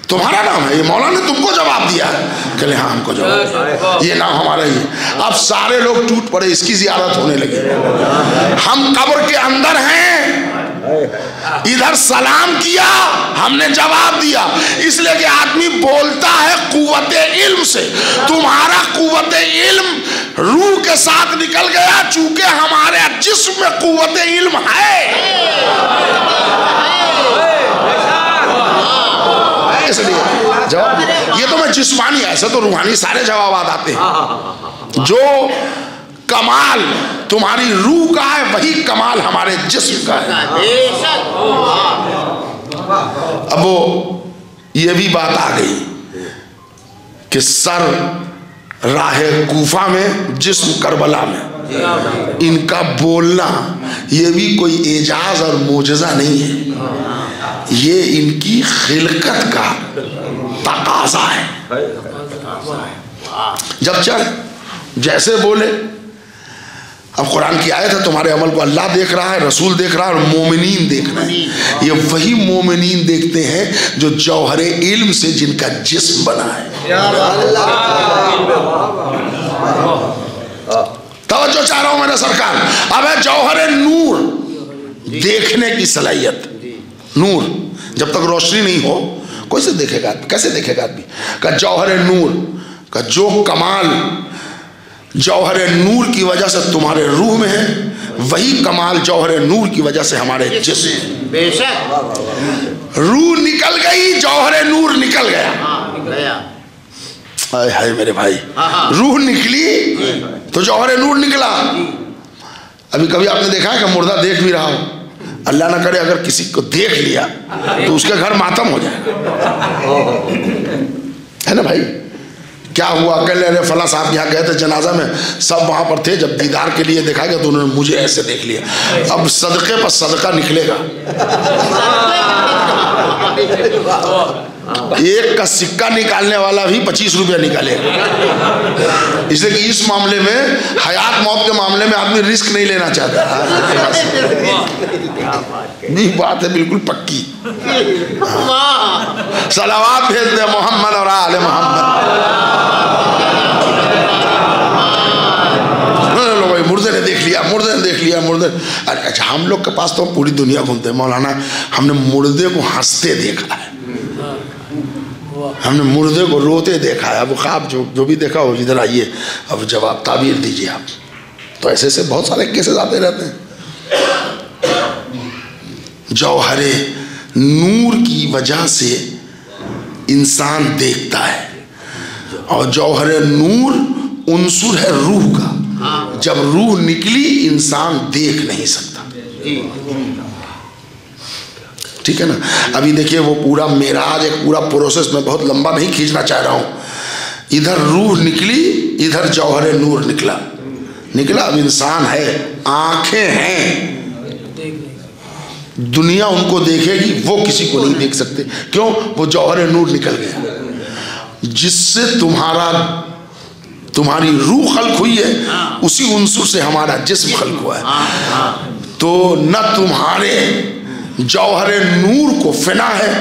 तुम्हारा नाम है? ये मौला ने तुमको जवाब दिया है? कहले हाँ हमको जवाब, ये नाम हमारा ही है। अब सारे लोग टूट पड़े, इसकी जियारत होने लगी। हम कब्र के अंदर हैं, इधर सलाम किया, हमने जवाब दिया, इसलिए कि आदमी बोलता है कुव्वते इल्म से। तुम्हारा कुव्वते इल्म रूह के साथ निकल गया, चूंकि हमारे जिस्म में कुव्वते इल्म है, इसलिए जवाब। ये तो मैं जिस्मानी, ऐसे तो रूहानी सारे जवाब आते हैं। जो कमाल तुम्हारी रूह का है वही कमाल हमारे जिस्म का है। अब वो ये भी बात आ गई कि सर राहे कूफा में, जिस्म करबला में। इनका बोलना ये भी कोई एजाज और मोजज़ा नहीं है, ये इनकी खिलकत का तकाज़ा है। जब चल जैसे बोले, अब कुरान की आयत है तुम्हारे अमल को अल्लाह देख रहा है, रसूल देख रहा है और मोमिनीन देख रहे हैं। ये वही मोमिनीन देखते हैं जो जौहरे इल्म से जिनका जिस्म बना है। तवज्जो चाह रहा हूं मेरा सरकार। अब है जौहरे नूर, देखने की सलाहियत। नूर जब तक रोशनी नहीं हो कैसे देखेगा आदमी? कैसे देखेगा आदमी? का जौहरे नूर का जो कमाल जौहरे नूर की वजह से तुम्हारे रूह में है, वही कमाल जौहरे नूर की वजह से हमारे जिस्म। बेशक रूह निकल गई, जौहरे नूर निकल गया। हाय हाय मेरे भाई, रूह निकली तो जौहरे नूर निकला। अभी कभी आपने देखा है कि मुर्दा देख भी रहा हो, अल्लाह ना करे अगर किसी को देख लिया तो उसके घर मातम हो जाए, है ना भाई? क्या हुआ? अकेले अरे फला साहब यहाँ गए थे जनाजा में, सब वहाँ पर थे, जब दीदार के लिए देखा गया तो उन्होंने मुझे ऐसे देख लिया। अब सदक़े पर सदका निकलेगा। एक का सिक्का निकालने वाला भी 25 रुपया निकालेगा, इसलिए कि इस मामले में, हयात मौत के मामले में आदमी रिस्क नहीं लेना चाहता। नहीं, बात है बिल्कुल पक्की। सलावात भेज दे मोहम्मद और आले मोहम्मद। मुर्दे ने देख लिया, मुर्दे ने देख लिया, मुर्दे। अच्छा, हम लोग के पास तो पूरी दुनिया घूमते हैं मौलाना, हमने मुर्दे को हंसते देखा है, हमने मुर्दे को रोते देखा है। अब ख्वाब जो भी देखा हो, इधर आइए, अब जवाब ताबीर दीजिए आप। तो ऐसे से बहुत सारे केसेस आते रहते हैं। जौहरे नूर की वजह से इंसान देखता है, और जौहरे नूर उनसुर है रूह का। जब रूह निकली इंसान देख नहीं सकता। ठीक है ना? अभी देखिए वो पूरा मेराज, एक पूरा प्रोसेस में बहुत लंबा नहीं खींचना चाह रहा हूं। इधर रूह निकली, इधर जौहरे नूर निकला। अब इंसान है, आंखें हैं, दुनिया उनको देखेगी, वो किसी को नहीं देख सकते। क्यों? वो जौहरे नूर निकल गया। जिससे तुम्हारी रूह खल्क हुई है, उसी उनसुर से हमारा जिस्म खल्क हुआ है। तो न तुम्हारे जौहरे नूर को फिना है,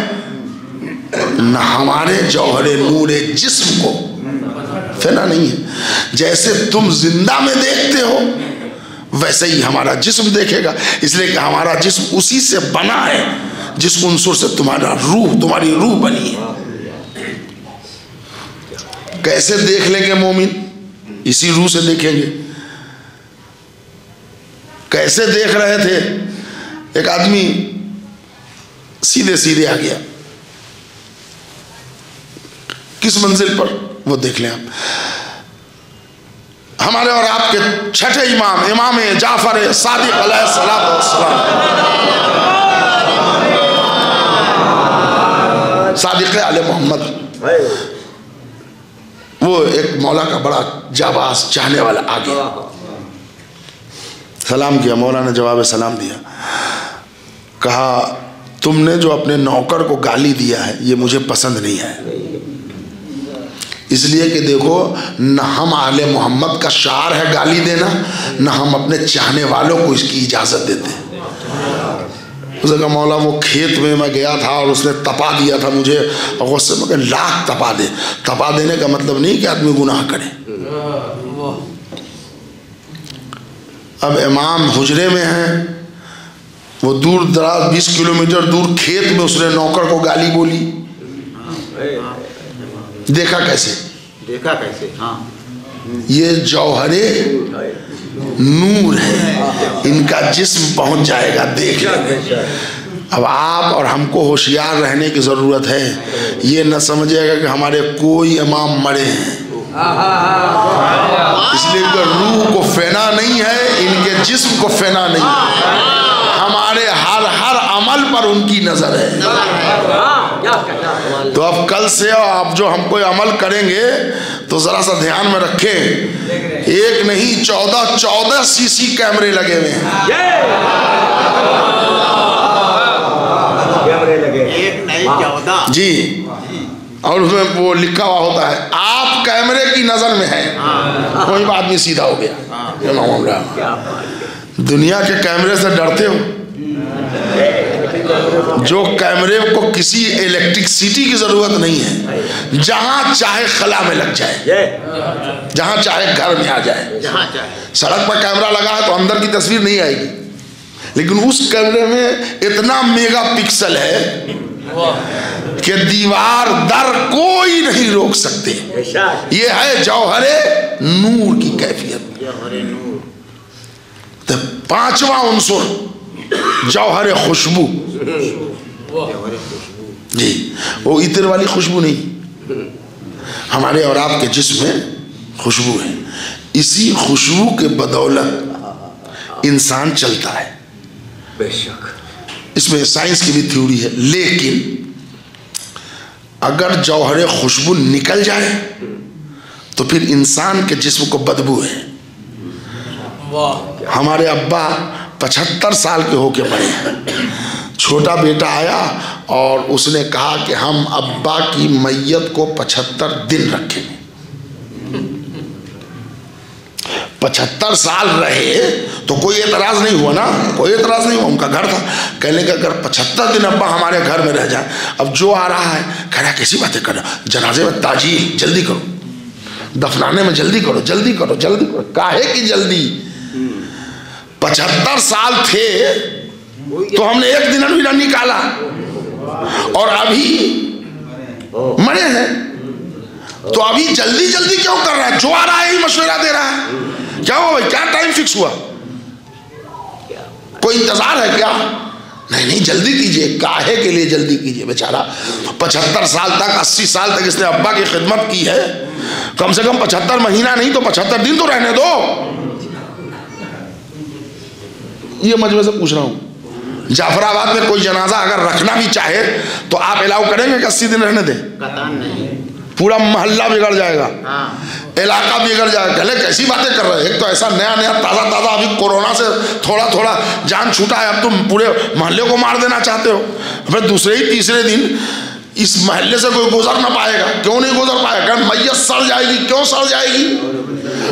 न हमारे जौहरे नूरे जिस्म को फिना नहीं है। जैसे तुम जिंदा में देखते हो वैसे ही हमारा जिस्म देखेगा, इसलिए कि हमारा जिस्म उसी से बना है जिस उनसुर से तुम्हारी रूह बनी है। कैसे देख लेंगे मोमिन? इसी रूह से देखेंगे। कैसे देख रहे थे? एक आदमी सीधे सीधे आ गया, किस मंजिल पर वो देख लें आप। हमारे और आपके छठे इमाम जाफर सादिक अलैहिस्सलाम, सादिक आले मोहम्मद, वो एक मौला का बड़ा जाबाज चाहने वाला आ गया, सलाम किया। मौला ने जवाब सलाम दिया, कहा तुमने जो अपने नौकर को गाली दिया है ये मुझे पसंद नहीं है, इसलिए कि देखो न हम आले मोहम्मद का शार है गाली देना, न हम अपने चाहने वालों को इसकी इजाज़त देते हैं। उसने कहा मौला वो खेत में मैं गया था और उसने तपा दिया था मुझे, और उससे मैं लाख तपा दे। तपा देने का मतलब नहीं कि आदमी गुनाह करे। अब इमाम हुजरे में है, वो दूर दराज 20 किलोमीटर दूर खेत में उसने नौकर को गाली बोली। देखा कैसे? हाँ, ये जौहरे नूर है, इनका जिस्म पहुंच जाएगा, देख लेंगे। अब आप और हमको होशियार रहने की ज़रूरत है। ये न समझिएगा कि हमारे कोई इमाम मरे हैं, इसलिए कि रूह को फेना नहीं है, इनके जिस्म को फेना नहीं है। हमारे हर अमल पर उनकी नज़र है। तो अब कल से आप जो हम कोई अमल करेंगे तो ज़रा सा ध्यान में रखें, एक नहीं 14 सीसी कैमरे लगे हुए हैं। एक नहीं 14 जी। और उसमें वो लिखा हुआ होता है आप कैमरे की नज़र में है, कोई आदमी सीधा हो गया। दुनिया के कैमरे से डरते हो? जो कैमरे को किसी इलेक्ट्रिसिटी की जरूरत नहीं है, जहां चाहे खला में लग जाए, जहां चाहे घर में आ जाए। सड़क पर कैमरा लगा है तो अंदर की तस्वीर नहीं आएगी, लेकिन उस कैमरे में इतना मेगापिक्सल है कि दीवार दर कोई नहीं रोक सकते। ये है जौहरे नूर की कैफियत। तो पांचवा उनसुर जौहरे खुशबू जी, वो इत्र वाली खुशबू नहीं, हमारे और आपके जिस्म में खुशबू है। इसी खुशबू के बदौलत इंसान चलता है। बेशक इसमें साइंस की भी थ्योरी है, लेकिन अगर जौहरे खुशबू निकल जाए तो फिर इंसान के जिस्म को बदबू है। हमारे अब्बा 75 साल के होके पड़े हैं। छोटा बेटा आया और उसने कहा कि हम अब्बा की मैयत को 75 दिन रखेंगे। 75 साल रहे तो कोई एतराज़ नहीं हुआ ना, कोई एतराज़ नहीं हुआ, उनका घर था। कहने का अगर 75 दिन अब्बा हमारे घर में रह जाए, अब जो आ रहा है कह रहा कैसी बातें कर रहा, जनाजे में ताजील जल्दी करो, दफनाने में जल्दी करो, जल्दी करो, जल्दी करो। काहे की जल्दी? 75 साल थे तो हमने एक दिन भी ना निकाला, और अभी मरे हैं तो अभी जल्दी जल्दी क्यों कर रहा है? जो आ रहा है ही मशवरा दे रहा है। क्या हुआ भाई? क्या टाइम फिक्स हुआ? कोई इंतजार है क्या? नहीं नहीं जल्दी कीजिए। काहे के लिए जल्दी कीजिए? बेचारा 75 साल तक 80 साल तक इसने अब्बा की खिदमत की है, कम से कम 75 महीना नहीं तो 75 दिन तो रहने दो। ये मजमे से पूछ रहा हूँ, जाफराबाद में कोई जनाजा अगर रखना भी चाहे तो आप अलाउ करेंगे कि 80 दिन रहने दें? पूरा मोहल्ला बिगड़ जाएगा, इलाका बिगड़ जाएगा। कहले कैसी बातें कर रहे हैं? एक तो ऐसा नया नया ताज़ा ताज़ा अभी कोरोना से थोड़ा थोड़ा जान छूटा है, अब तुम पूरे मोहल्ले को मार देना चाहते हो। फिर दूसरे ही तीसरे दिन इस महल्ले से कोई गुजर ना पाएगा। क्यों नहीं गुजर पाएगा? मैयत सड़ जाएगी। क्यों सड़ जाएगी?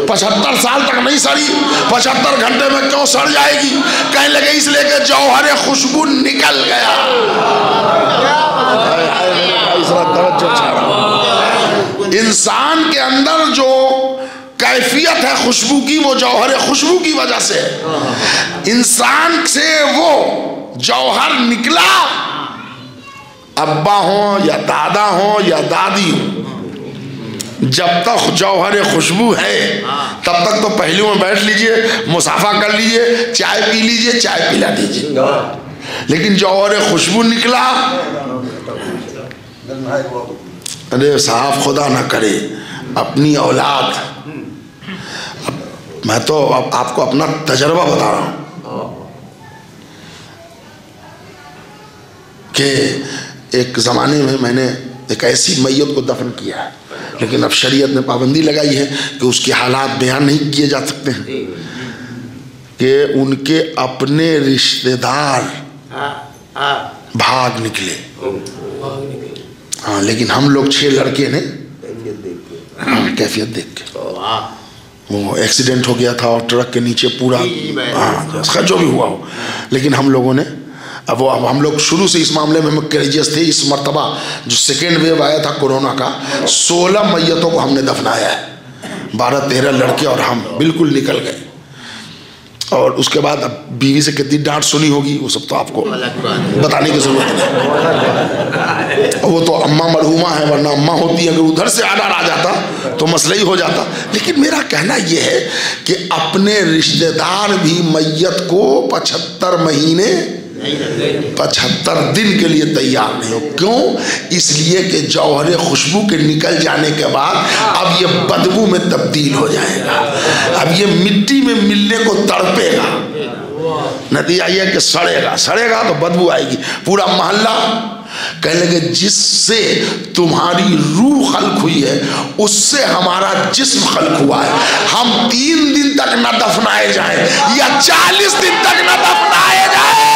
75 साल तक नहीं सड़ी, 75 घंटे में क्यों सड़ जाएगी? कहने लगे इसलिए कि जौहर खुशबू निकल गया। इंसान के अंदर जो कैफियत है खुशबू की, वो जौहर खुशबू की वजह से है। इंसान से वो जौहर निकला, अब्बा हो या दादा हो या दादी हो, जब तक जौहर खुशबू है तब तक तो पहलू में बैठ लीजिए, मुसाफा कर लीजिए, चाय पी लीजिए, चाय पिला दीजिए। लेकिन जौहर खुशबू निकला, अरे साहब खुदा ना करे अपनी औलाद, मैं तो आपको अपना तजर्बा बता रहा हूं कि एक ज़माने में मैंने एक ऐसी मैयत को दफन किया है, लेकिन अब शरीयत ने पाबंदी लगाई है कि उसके हालात बयान नहीं किए जा सकते हैं, कि उनके अपने रिश्तेदार भाग निकले। हाँ, लेकिन हम लोग 6 लड़के ने कैफियत देख के, वो एक्सीडेंट हो गया था और ट्रक के नीचे पूरा, हाँ जो भी हुआ हो, लेकिन हम लोगों ने अब हम लोग शुरू से इस मामले में हम करेजियस थे। इस मर्तबा जो सेकेंड वेव आया था कोरोना का, 16 मैयतों को हमने दफनाया है, 12-13 लड़के और हम बिल्कुल निकल गए। और उसके बाद अब बीवी से कितनी डांट सुनी होगी वो सब तो आपको बताने की जरूरत नहीं। वो तो अम्मा मरहुमा है, वरना अम्मा होती है, अगर उधर से आर्डर आ जाता तो मसला ही हो जाता। लेकिन मेरा कहना यह है कि अपने रिश्तेदार भी मैयत को 75 महीने 75 दिन के लिए तैयार नहीं हो। क्यों? इसलिए कि जौहर खुशबू के निकल जाने के बाद अब ये बदबू में तब्दील हो जाएगा, अब ये मिट्टी में मिलने को तड़पेगा, नतीजा यह कि सड़ेगा, सड़ेगा तो बदबू आएगी। पूरा मोहल्ला कहने लगे जिससे तुम्हारी रूह खल्क हुई है उससे हमारा जिस्म खल्क हुआ है, हम 3 दिन तक न दफनाए जाए या 40 दिन तक न दफनाए जाए।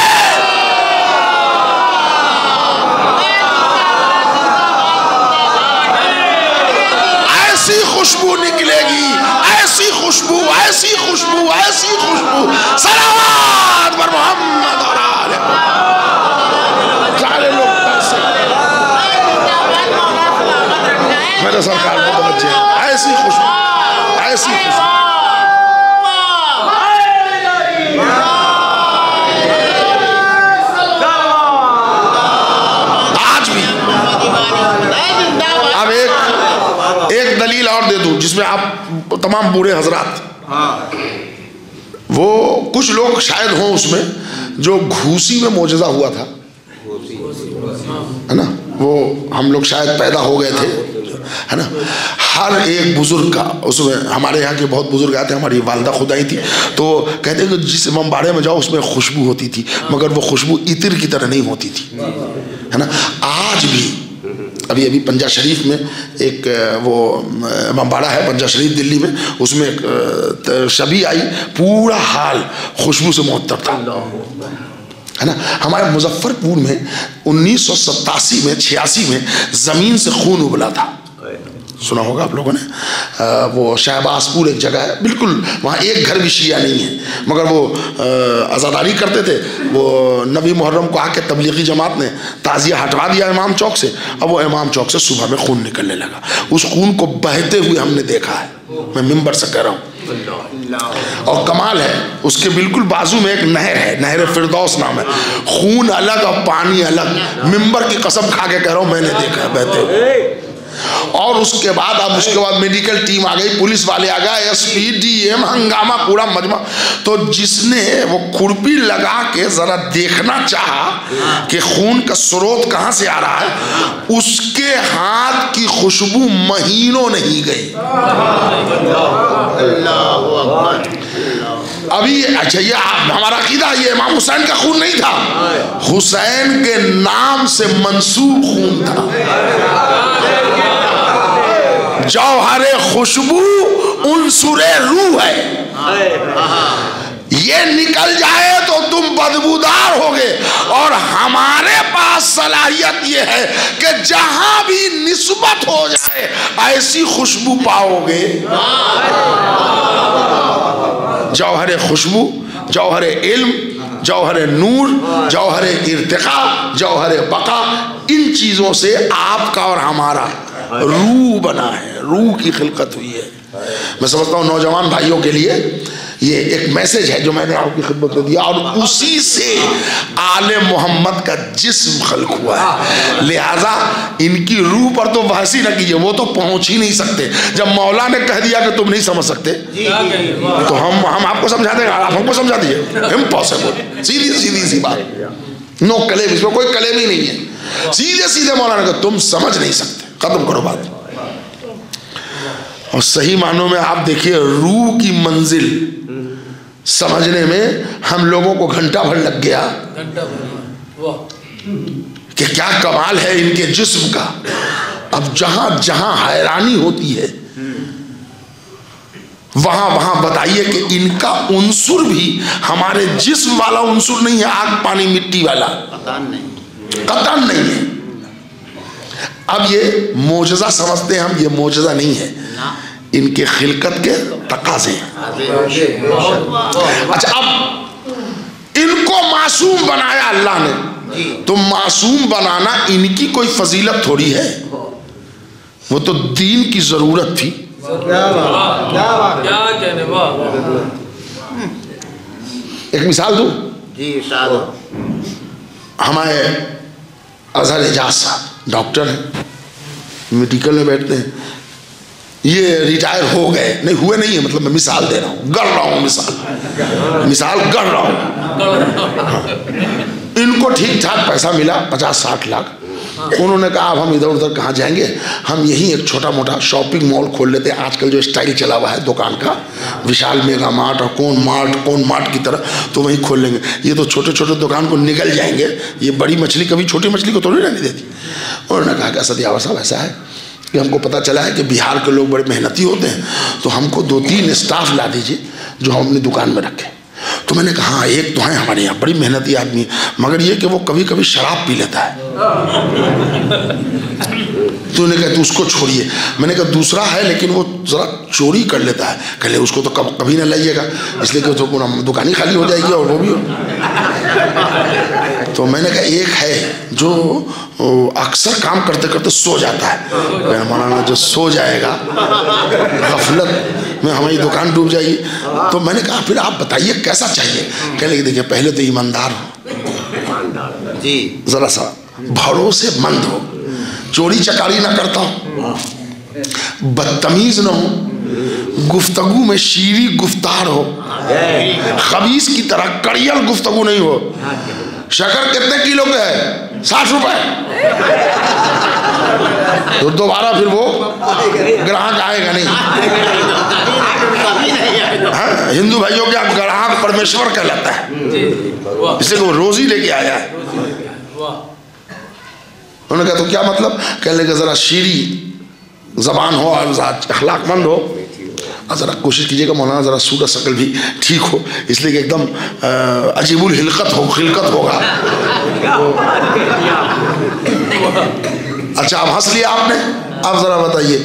ऐसी खुशबू निकलेगी, ऐसी खुशबू, ऐसी खुशबू, ऐसी खुशबू। सलावत पर मोहम्मद और आले लोग मेरे सरकार को बच्चे, ऐसी खुशबू, ऐसी खुशबू। आज भी अब एक दलील और दे दूं जिसमें आप तमाम बूढ़े हजरात, वो कुछ लोग शायद हों उसमें जो घूसी में मोजज़ा हुआ था, है ना, वो हम लोग शायद पैदा हो गए थे, है ना। हर एक बुजुर्ग का, उसमें हमारे यहाँ के बहुत बुजुर्ग आए थे, हमारी वालदा खुदाई थी, तो कहते हैं कि जिस इमामबाड़े में जाओ उसमें खुशबू होती थी, मगर वो खुशबू इत्र की तरह नहीं होती थी, है ना। आज भी अभी पंजा शरीफ में एक वो इमामबाड़ा है पंजा शरीफ दिल्ली में, उसमें एक शबी आई, पूरा हाल खुशबू से मुअत्तर था, है ना। हमारे मुजफ्फरपुर में 1987 में 86 में ज़मीन से खून उबला था, सुना होगा आप लोगों ने। वो शहबाजपुर एक जगह है, बिल्कुल वहाँ एक घर भी शिया नहीं है, मगर वो आज़ादारी करते थे। वो नबी मुहर्रम को आके तबलीगी जमात ने ताज़िया हटवा दिया इमाम चौक से, अब वो इमाम चौक से सुबह में खून निकलने लगा। उस खून को बहते हुए हमने देखा है, मैं मिंबर से कह रहा हूँ। और कमाल है, उसके बिल्कुल बाजू में एक नहर है, नहर फिरदौस नाम है, खून अलग और पानी अलग, मिंबर की कसम खा के कह रहा हूँ, मैंने देखा है बहते हुए। और उसके बाद अब उसके बाद मेडिकल टीम आ गई, पुलिस वाले आ गए, एसपी डीएम, हंगामा पूरा मजमा। तो जिसने वो खुरपी लगा के जरा देखना चाहा कि खून का स्रोत कहाँ से आ रहा है, उसके हाथ की खुशबू महीनों नहीं गई। अभी अच्छा, ये हमारा अकीदा, ये इमाम हुसैन का खून नहीं था, हुसैन के नाम से मंसूब खून था। जौहरे खुशबू उनसुरे रूह है। ये निकल जाए तो तुम बदबूदार होगे। और हमारे पास सलाहियत ये है कि जहां भी निस्बत हो जाए ऐसी खुशबू पाओगे। जौहर खुशबू, जौहर इल्म, जौहर नूर, जौहर इर्तिका, जौहर बका, इन चीजों से आपका और हमारा रूह बना है, रूह की खिलकत हुई है। मैं समझता हूँ नौजवान भाइयों के लिए ये एक मैसेज है जो मैंने आपकी खिदमत में दिया, और उसी से आले मोहम्मद का जिस्म खल्क हुआ है। लिहाजा इनकी रूह पर तो बहस ही न कीजिए, वो तो पहुंच ही नहीं सकते। जब मौला ने कह दिया कि तुम नहीं समझ सकते तो हम आपको समझा देंगे, आप हमको समझा दीजिए। इम्पॉसिबल, सीधी सीधी सी बात, नो कलेम, इसमें कोई कलेम ही नहीं है। सीधे सीधे मौला ने कहा तुम समझ नहीं सकते, खत्म करो बात। और सही मानों में आप देखिए रूह की मंजिल समझने में हम लोगों को घंटा भर लग गया कि क्या कमाल है इनके जिस्म का। अब जहां जहां हैरानी होती है वहां वहां बताइए कि इनका उन्सुर भी हमारे जिस्म वाला उन्सुर नहीं है, आग पानी मिट्टी वाला कतन नहीं है। अब ये मोजज़ा समझते हैं हम, ये मोजज़ा नहीं है, इनके खिलकत के तकाज़े हैं। अच्छा, अब इनको मासूम बनाया अल्लाह ने, तो मासूम बनाना इनकी कोई फजीलत थोड़ी है, वो तो दीन की जरूरत थी। एक मिसाल दूं, हमारे अजहर एजाज साहब डॉक्टर हैं, मेडिकल में बैठते हैं, ये रिटायर हो गए, नहीं हुए नहीं है, मतलब मैं मिसाल दे रहा हूँ, गढ़ रहा हूँ मिसाल गढ़ रहा हूँ। इनको ठीक ठाक पैसा मिला 50-60 लाख। उन्होंने कहा अब हम इधर उधर कहाँ जाएंगे, हम यहीं एक छोटा मोटा शॉपिंग मॉल खोल लेते हैं। आजकल जो स्टाइल चला हुआ है दुकान का, विशाल मेगा मार्ट और कौन मार्ट की तरह, तो वहीं खोल लेंगे। ये तो छोटे छोटे दुकान को निकल जाएंगे, ये बड़ी मछली कभी छोटी मछली को थोड़ी रहने देती। उन्होंने कहा कि सदियावर साहब ऐसा है कि हमको पता चला है कि बिहार के लोग बड़े मेहनती होते हैं, तो हमको 2-3 स्टाफ ला दीजिए जो हम अपनी दुकान में रखें। तो मैंने कहा हाँ, एक तो है हमारे यहाँ बड़ी मेहनती आदमी, मगर ये कि वो कभी कभी शराब पी लेता है। तो उन्होंने कहा तो उसको छोड़िए। मैंने कहा दूसरा है लेकिन वो ज़रा चोरी कर लेता है। कहले उसको तो कभी ना लाइएगा, इसलिए कि तो पूरा दुकान ही खाली हो जाएगी और वो भी हो। तो मैंने कहा एक है जो अक्सर काम करते करते सो जाता है। मौलाना जो सो जाएगा गफलत में हमारी दुकान डूब जाएगी। तो मैंने कहा फिर आप बताइए कैसा चाहिए। कहले देखिए पहले तो ईमानदार हो जी, ज़रा सा भरोसेमंद हो, चोरी चकारी ना करता हो, बदतमीज ना हो, गुफ्तगू में शीरी गुफ्तार हो, खबीस की तरह कड़ियल गुफ्तगू नहीं हो। शक्कर कितने किलो के है? 60 रुपए। तो दोबारा फिर वो ग्राहक आएगा नहीं। हाँ, हिंदू भाइयों के ग्राहक परमेश्वर कहलाता है, इसलिए वो रोज ही लेके आया है। उन्होंने कहा तो क्या मतलब? कहने लगे जरा शीरी जबान हो और अखलाकमंद हो, और ज़रा कोशिश कीजिएगा मौलाना ज़रा सूरत शक्ल भी ठीक हो, इसलिए कि एकदम अजीबुल हिलकत होगा। अच्छा अब हंस लिया आपने, अब ज़रा बताइए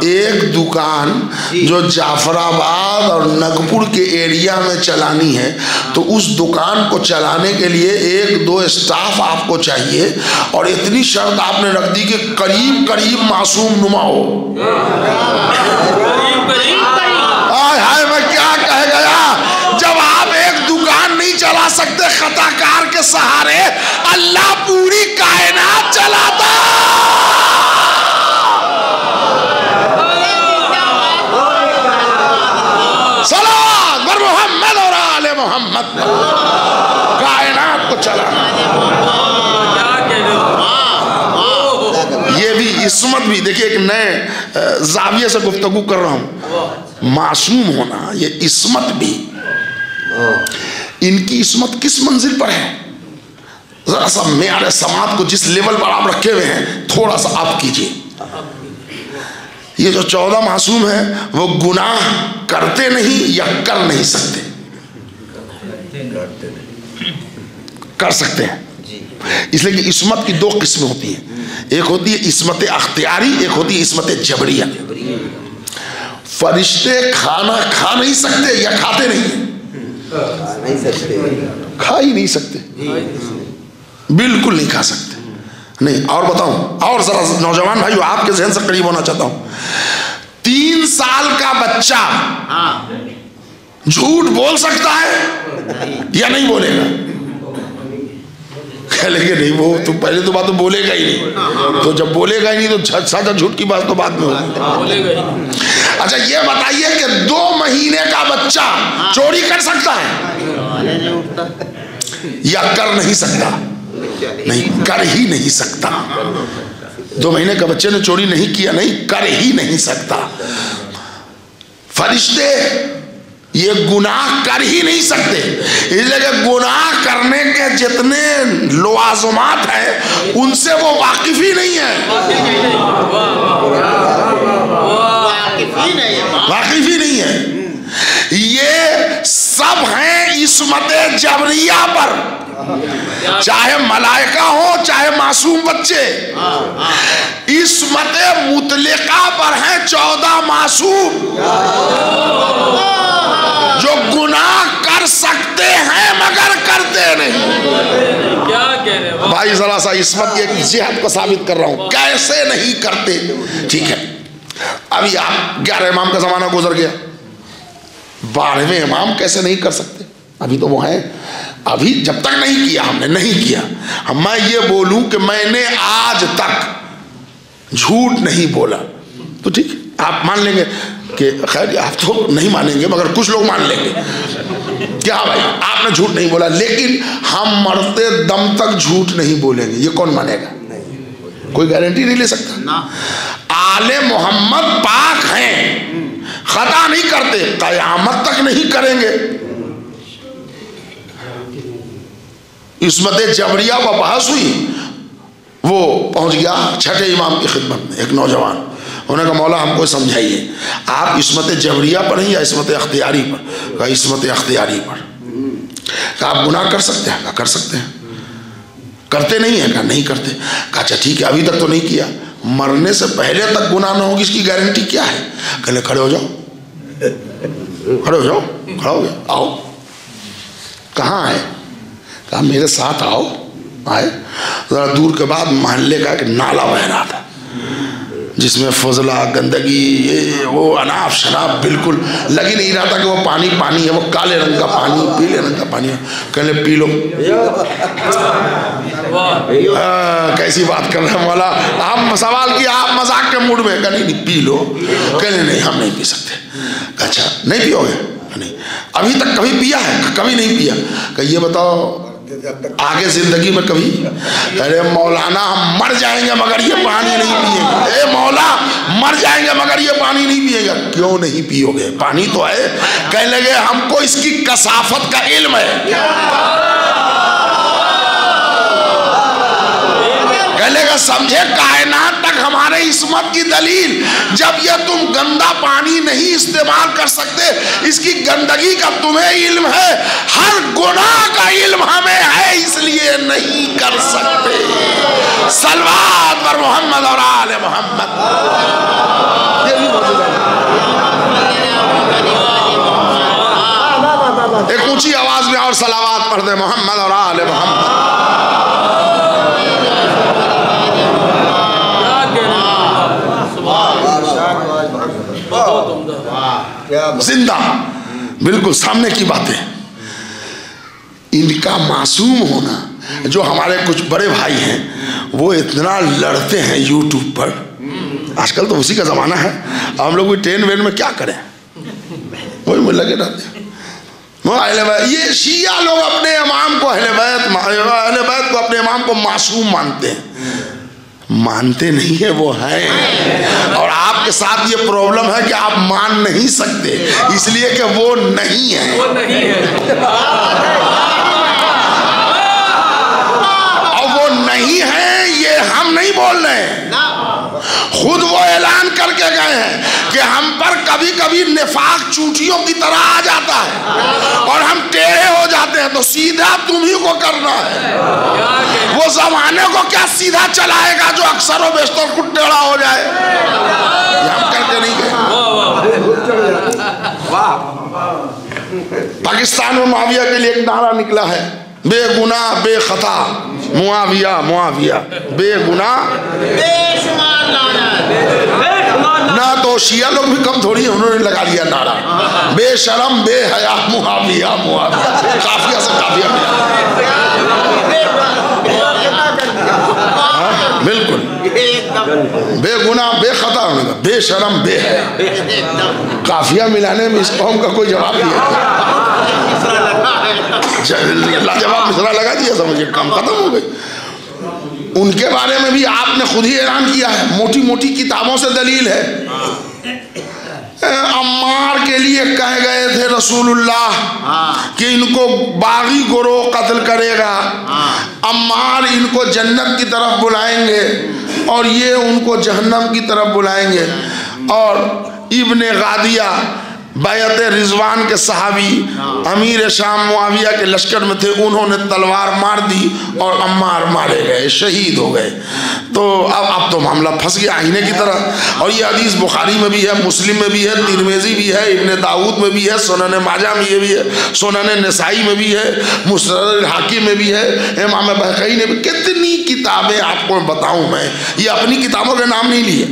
एक दुकान जो जाफराबाद और नगपुर के एरिया में चलानी है, तो उस दुकान को चलाने के लिए 1-2 स्टाफ आपको चाहिए, और इतनी शर्त आपने रख दी कि करीब करीब मासूम नुमा हो। हाय मैं क्या कह गया, जब आप एक दुकान नहीं चला सकते खताकार के सहारे, अल्लाह पूरी कायनात चलाता। सलावत बर मोहम्मद और आले मोहम्मद, कायनात को चलाना। ये भी इस्मत भी देखिए, एक नए जाविये से गुफ्तगू कर रहा हूँ। मासूम होना ये इस्मत भी, इनकी इस्मत किस मंजिल पर है? जरा सा मेरे समाज को जिस लेवल पर आप रखे हुए हैं थोड़ा सा आप कीजिए। ये जो 14 मासूम हैं वो गुनाह करते नहीं या कर नहीं सकते। कर सकते हैं। इसलिए कि इस्मत की दो किस्में होती हैं, एक होती है इस्मत अख्तियारी, एक होती है इस्मत जबरिया। फरिश्ते खाना खा नहीं सकते या खाते नहीं है? खा ही नहीं सकते, बिल्कुल नहीं खा सकते। नहीं, और बताऊं, और जरा नौजवान भाइयों आपके जहन से करीब होना चाहता हूं। 3 साल का बच्चा झूठ बोल सकता है या नहीं बोलेगा? कह लेंगे नहीं, वो तो पहले तो बात तो बोलेगा ही नहीं, तो जब बोलेगा ही नहीं तो साझा झूठ की बात तो बाद में होगी। अच्छा ये बताइए कि 2 महीने का बच्चा चोरी कर सकता है या कर नहीं सकता? नहीं, कर ही नहीं सकता। 2 महीने का बच्चे ने चोरी नहीं किया, नहीं, कर ही नहीं सकता। फरिश्ते ये गुनाह कर ही नहीं सकते, इसलिए कि गुनाह करने के जितने लवाज़मात हैं उनसे वो वाकिफ ही नहीं है, वाकिफ ही नहीं है। ये सब हैं इस्मत जबरिया पर, चाहे मलाइका हो चाहे मासूम बच्चे। इस्मत मुतलका पर हैं 14 मासूम जो गुनाह कर सकते हैं मगर करते नहीं। क्या कह रहे हो भाई? जरा सा इस्मत की एक जिहाद को साबित कर रहा हूं, कैसे नहीं करते। ठीक है, अभी आप 11 इमाम का जमाना गुजर गया, 12वें इमाम कैसे नहीं कर सकते? अभी तो वो हैं, अभी जब तक नहीं किया हमने, नहीं किया। मैं ये बोलूं कि मैंने आज तक झूठ नहीं बोला तो ठीक, आप मान लेंगे कि खैर आप तो नहीं मानेंगे मगर कुछ लोग मान लेंगे क्या भाई आपने झूठ नहीं बोला, लेकिन हम मरते दम तक झूठ नहीं बोलेंगे, ये कौन मानेगा? कोई गारंटी नहीं ले सकता ना। आले मोहम्मद पाक हैं, खता नहीं करते, कयामत तक नहीं करेंगे। इस्मत जबरिया पर बहस हुई, वो पहुंच गया 6ठे इमाम की खिदमत में, एक नौजवान। उन्होंने कहा मौला हमको समझाइए, आप इस्मत जबरिया पर हैं या इस्मत अख्तियारी पर? कहा इस्मत अख्तियारी पर। कहा आप गुनाह कर सकते हैं? कहा कर सकते हैं। करते नहीं है? कहा नहीं करते। कहा अच्छा ठीक है, अभी तक तो नहीं किया, मरने से पहले तक गुनाह ना होगी इसकी गारंटी क्या है? कहले खड़े हो जाओ, खड़े हो जाओ। खड़ा हो गया, आओ। कहाँ है? कहा मेरे साथ आओ। आए, ज़रा दूर के बाद मोहल्ले का एक नाला बह रहा था जिसमें फजला गंदगी ये वो अनाप शराब बिल्कुल लगी नहीं रहा था कि वो पानी पानी है, वो काले रंग का पानी, पीले रंग का पानी है। कहले पी लो। कैसी बात कर रहे हैं मौला, हम सवाल किया आप मजाक के मूड में? कहले नहीं पी लो। कहले नहीं हम नहीं पी सकते। अच्छा नहीं पियोगे? नहीं। अभी तक कभी पिया है? कभी नहीं पिया। कह ये बताओ आगे जिंदगी में कभी? अरे मौलाना हम मर जाएंगे मगर ये पानी नहीं पिएंगे। ए मौला मर जाएंगे मगर ये पानी नहीं पिएगा। क्यों नहीं पियोगे? पानी तो है। कहने लगे हमको इसकी कसाफत का इल्म है। समझे कायनात तक हमारे इस्मत की दलील, जब ये तुम गंदा पानी नहीं इस्तेमाल कर सकते, इसकी गंदगी का तुम्हें इल्म है, हर गुनाह का इल्म हमें है, इसलिए नहीं कर सकते। सलवात पर मोहम्मद और आले मोहम्मद। एक ऊंची आवाज में और सलावात पढ़ दे, मोहम्मद और आले मोहम्मद। जिंदा बिल्कुल सामने की बातें। इनका मासूम होना, जो हमारे कुछ बड़े भाई हैं वो इतना लड़ते हैं यूट्यूब पर, आजकल तो उसी का जमाना है। हम लोग भी ट्रेन वेन में क्या करें, वही में लगे रहते हैं। ये शिया लोग अपने इमाम को अहले बैत को अपने इमाम को मासूम मानते हैं। मानते नहीं है, वो है। और आपके साथ ये प्रॉब्लम है कि आप मान नहीं सकते, इसलिए कि वो नहीं है, वो नहीं है। और वो नहीं है ये हम नहीं बोल रहे हैं, खुद वो ऐलान करके गए हैं कि हम पर कभी कभी निफाक चूंटियों की तरह आ जाता है और हम टेढ़े हो जाते हैं, तो सीधा तुम ही को करना है। वो जमाने को क्या सीधा चलाएगा जो अक्सर व बेशतर कुछ टेढ़ा हो जाए। ये हम करके नहीं गए। पाकिस्तान में मुआविया के लिए एक नारा निकला है, बेगुनाह बेखता मुआविया, मुआविया बेगुनाह बेशुमार ना। तो शिया लोग भी कम थोड़ी, उन्होंने लगा लिया नारा, बेशरम बेहया मुआविया, मुआविया काफिया से काफिया बिल्कुल बेगुनाह बेखता, बेशरम बेहया, काफिया मिलाने में इस कौम का कोई जवाब नहीं है। लाजवाब मिसरा लगा दिया, समझिए काम खत्म हो गई। उनके बारे में भी आपने खुद ही ऐलान किया है, मोटी मोटी किताबों से दलील है। अम्मार के लिए कह गए थे रसूलुल्लाह कि इनको बागी गिरोह कत्ल करेगा, अम्मार इनको जन्नत की तरफ बुलाएंगे और ये उनको जहन्नम की तरफ बुलाएंगे। और इब्ने गादिया बैत रिजवान के सहाबी अमीर शाम मुआविया के लश्कर में थे, उन्होंने तलवार मार दी और अम्मार मारे गए, शहीद हो गए। तो अब तो मामला फंस गया आईने की तरह। और ये हदीस बुखारी में भी है, मुस्लिम में भी है, तिरमिज़ी भी है, इब्ने दाऊद में भी है, सुनन माजा में ये भी है, सुनन नसाई में भी है, मुस्नद हाकिम में भी है, इमाम बहक़ई ने भी। कितनी किताबें आपको बताऊँ मैं, ये अपनी किताबों के नाम नहीं लिए,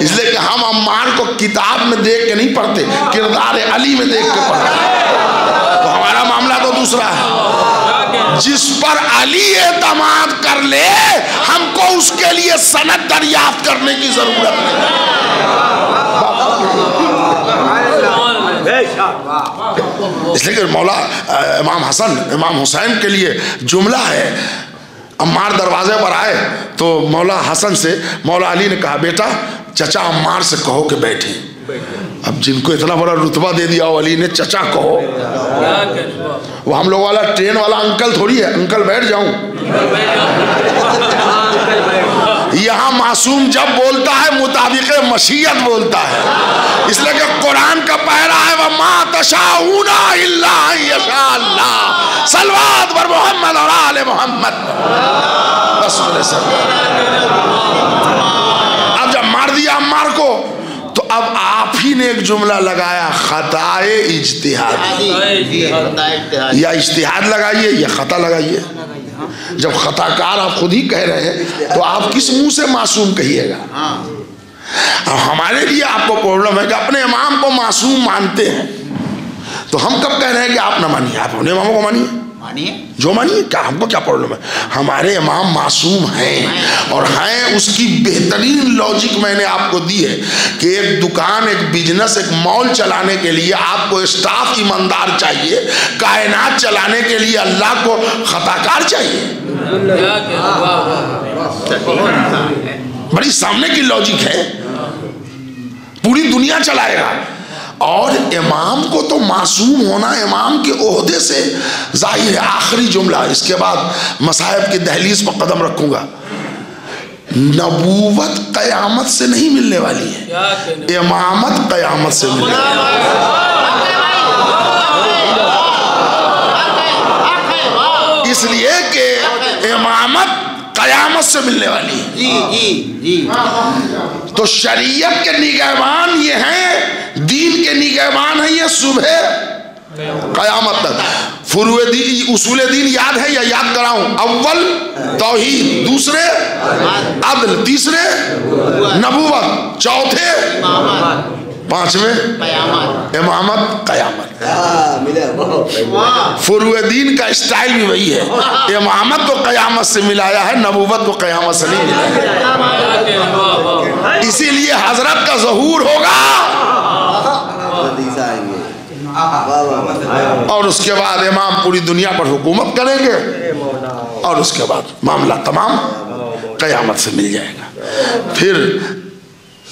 इसलिए कि हम अम्मार को किताब में देख के नहीं पढ़ते, किरदार अली में देख के पढ़ते। तो हमारा मामला तो दूसरा है, जिस पर अली एतमाद कर ले हमको उसके लिए सनद दरियाफ्त करने की जरूरत नहीं। इसलिए कि मौला इमाम हसन इमाम हुसैन के लिए जुमला है, अम्मार दरवाजे पर आए तो मौला हसन से मौला अली ने कहा, बेटा चचा अम्मार से कहो कि बैठे। अब जिनको इतना बड़ा रुतबा दे दिया अली ने, चचा कहो, वो हम लोग वाला ट्रेन वाला अंकल थोड़ी है, अंकल बैठ जाऊं। यहाँ मासूम जब बोलता है मुताबिक मशीयत बोलता है, इसलिए कि कुरान का पैरा है, वह मा तशाऊना इल्ला यशा अल्लाह, सलवात बर मोहम्मद और आले मोहम्मद। बस अब जब मार दिया अम्मार को तो अब आप ही ने एक जुमला लगाया, खताए इज्तिहाद, या इज्तिहाद लगाइए या खता लगाइए। जब खताकार आप खुद ही कह रहे हैं तो आप किस मुंह से मासूम कहिएगा। हमारे लिए आपको प्रॉब्लम है कि अपने इमाम को मासूम मानते हैं, तो हम कब कह रहे हैं कि आप ना मानिए, आप अपने इमामों को मानिए, जो मानिए, क्या हमको क्या प्रॉब्लम है। हमारे इमाम मासूम हैं और हैं, उसकी बेहतरीन लॉजिक मैंने आपको दी है कि एक दुकान, एक बिजनेस, एक मॉल चलाने के लिए आपको स्टाफ ईमानदार चाहिए, कायनात चलाने के लिए अल्लाह को खताकार चाहिए। बड़ी सामने की लॉजिक है, पूरी दुनिया चलाएगा। और इमाम को तो मासूम होना इमाम के ओहदे से जाहिर है। आखिरी जुमला, इसके बाद मसाइब की दहलीज पर कदम रखूंगा। नबूवत कयामत से नहीं मिलने वाली है, इमामत कयामत से मिलने वाली है। इसलिए कि इमामत कयामत से मिलने वाली है। जी। तो शरीयत के निगहबान ये हैं, दीन के निगहबान है ये सुबह कयामत तक। फुरुए दीन, उसूल दीन याद है या याद कराऊं? अव्वल तौहीद, दूसरे अदल, तीसरे नबूवत, चौथे पांचवें इमामत कयामत। फुरुए दीन का स्टाइल भी वही है, इमामत को कयामत से मिलाया है, नबूवत को कयामत से नहीं मिलाया। इसीलिए हजरत का ज़हूर होगा और उसके बाद इमाम पूरी दुनिया पर हुकूमत करेंगे और उसके बाद मामला तमाम कयामत से मिल जाएगा। फिर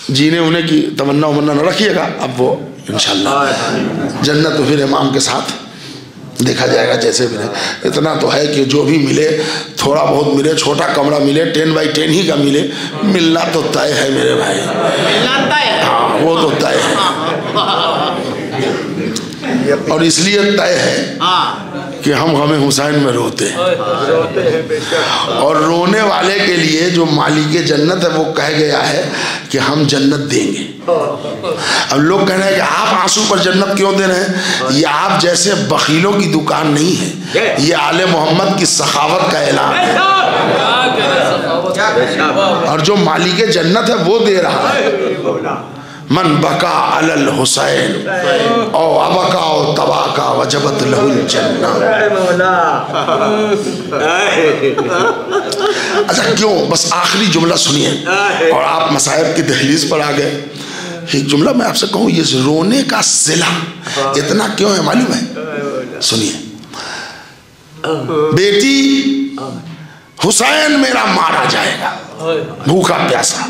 जीने उन्हें की तमन्ना उमन्ना न रखिएगा। अब वो इंशाअल्लाह जन्नत तो फिर इमाम के साथ देखा जाएगा जैसे मिले। इतना तो है कि जो भी मिले, थोड़ा बहुत मिले, छोटा कमरा मिले, 10 बाई 10 ही का मिले, मिलना तो तय है मेरे भाई। हाँ, वो तो तय है। और इसलिए तय है कि हम गमे हुसैन में रोते हैं। और रोने वाले के लिए जो मालिक जन्नत है वो कह गया है कि हम जन्नत देंगे। अब लोग कह रहे हैं कि आप आंसू पर जन्नत क्यों दे रहे हैं? ये आप जैसे बखीलों की दुकान नहीं है, ये आले मोहम्मद की सखावत का ऐलान है। और जो मालिक जन्नत है वो दे रहा है। मन बका अलल हुसैन ओ अबका ओ तबाका वजबत लहुल जन्ना। अच्छा क्यों? बस आखिरी जुमला सुनिए और आप मसाइब की दहलीज पर आ गए। एक जुमला मैं आपसे कहूँ, ये रोने का सिला इतना क्यों है मालूम है? सुनिए, बेटी हुसैन मेरा मारा जाएगा, भूखा प्यासा।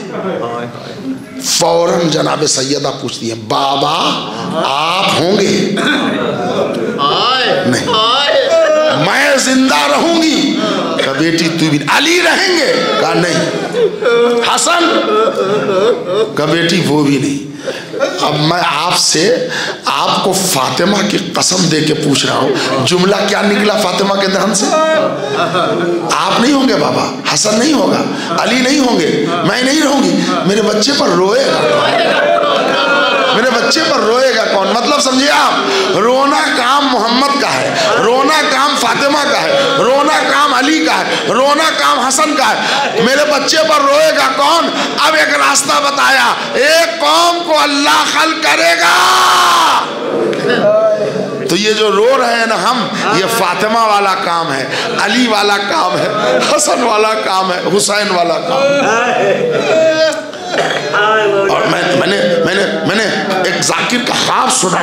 फौरन जनाबे सैयदा पूछती है, बाबा आप होंगे? नहीं, मैं जिंदा रहूंगी। कहा बेटी तू भी? अली रहेंगे? कहा नहीं। हसन? कहा बेटी वो भी नहीं। अब मैं आपसे आपको फातिमा की कसम दे के पूछ रहा हूँ, जुमला क्या निकला फातिमा के दहन से? आप नहीं होंगे बाबा, हसन नहीं होगा, अली नहीं होंगे, मैं नहीं रहूंगी। मेरे बच्चे पर रोएगा, मेरे बच्चे पर रोएगा कौन? मतलब समझिए आप, रोना काम मोहम्मद का है, रोना काम फातिमा का है, रोना काम अली का है, रोना काम हसन का है। मेरे बच्चे पर रोएगा कौन? अब एक रास्ता बताया, एक कौम को अल्लाह खल करेगा। तो ये जो रो रहे हैं ना हम, ये फातिमा वाला काम है, अली वाला काम है, हसन वाला काम है, हुसैन वाला काम है। और मैंने एक जाकिर का ख्वाब सुना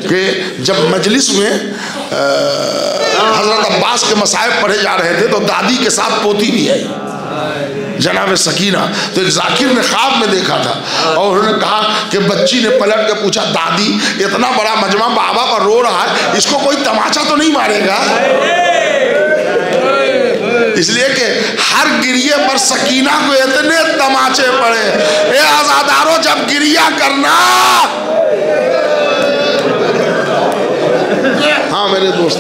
कि जब मजलिस में हजरत अब्बास के मसाइब पढ़े जा रहे थे तो दादी के साथ पोती भी आई, जनाब सकीना। तो एक जाकिर ने ख्वाब में देखा था और उन्होंने कहा कि बच्ची ने पलट के पूछा, दादी इतना बड़ा मजमा बाबा पर रो रहा है, इसको कोई तमाचा तो नहीं मारेगा? इसलिए कि हर गिरिये पर सकीना को इतने तमाचे पड़े। ए आजादारों, जब गिरिया करना। हाँ मेरे दोस्त,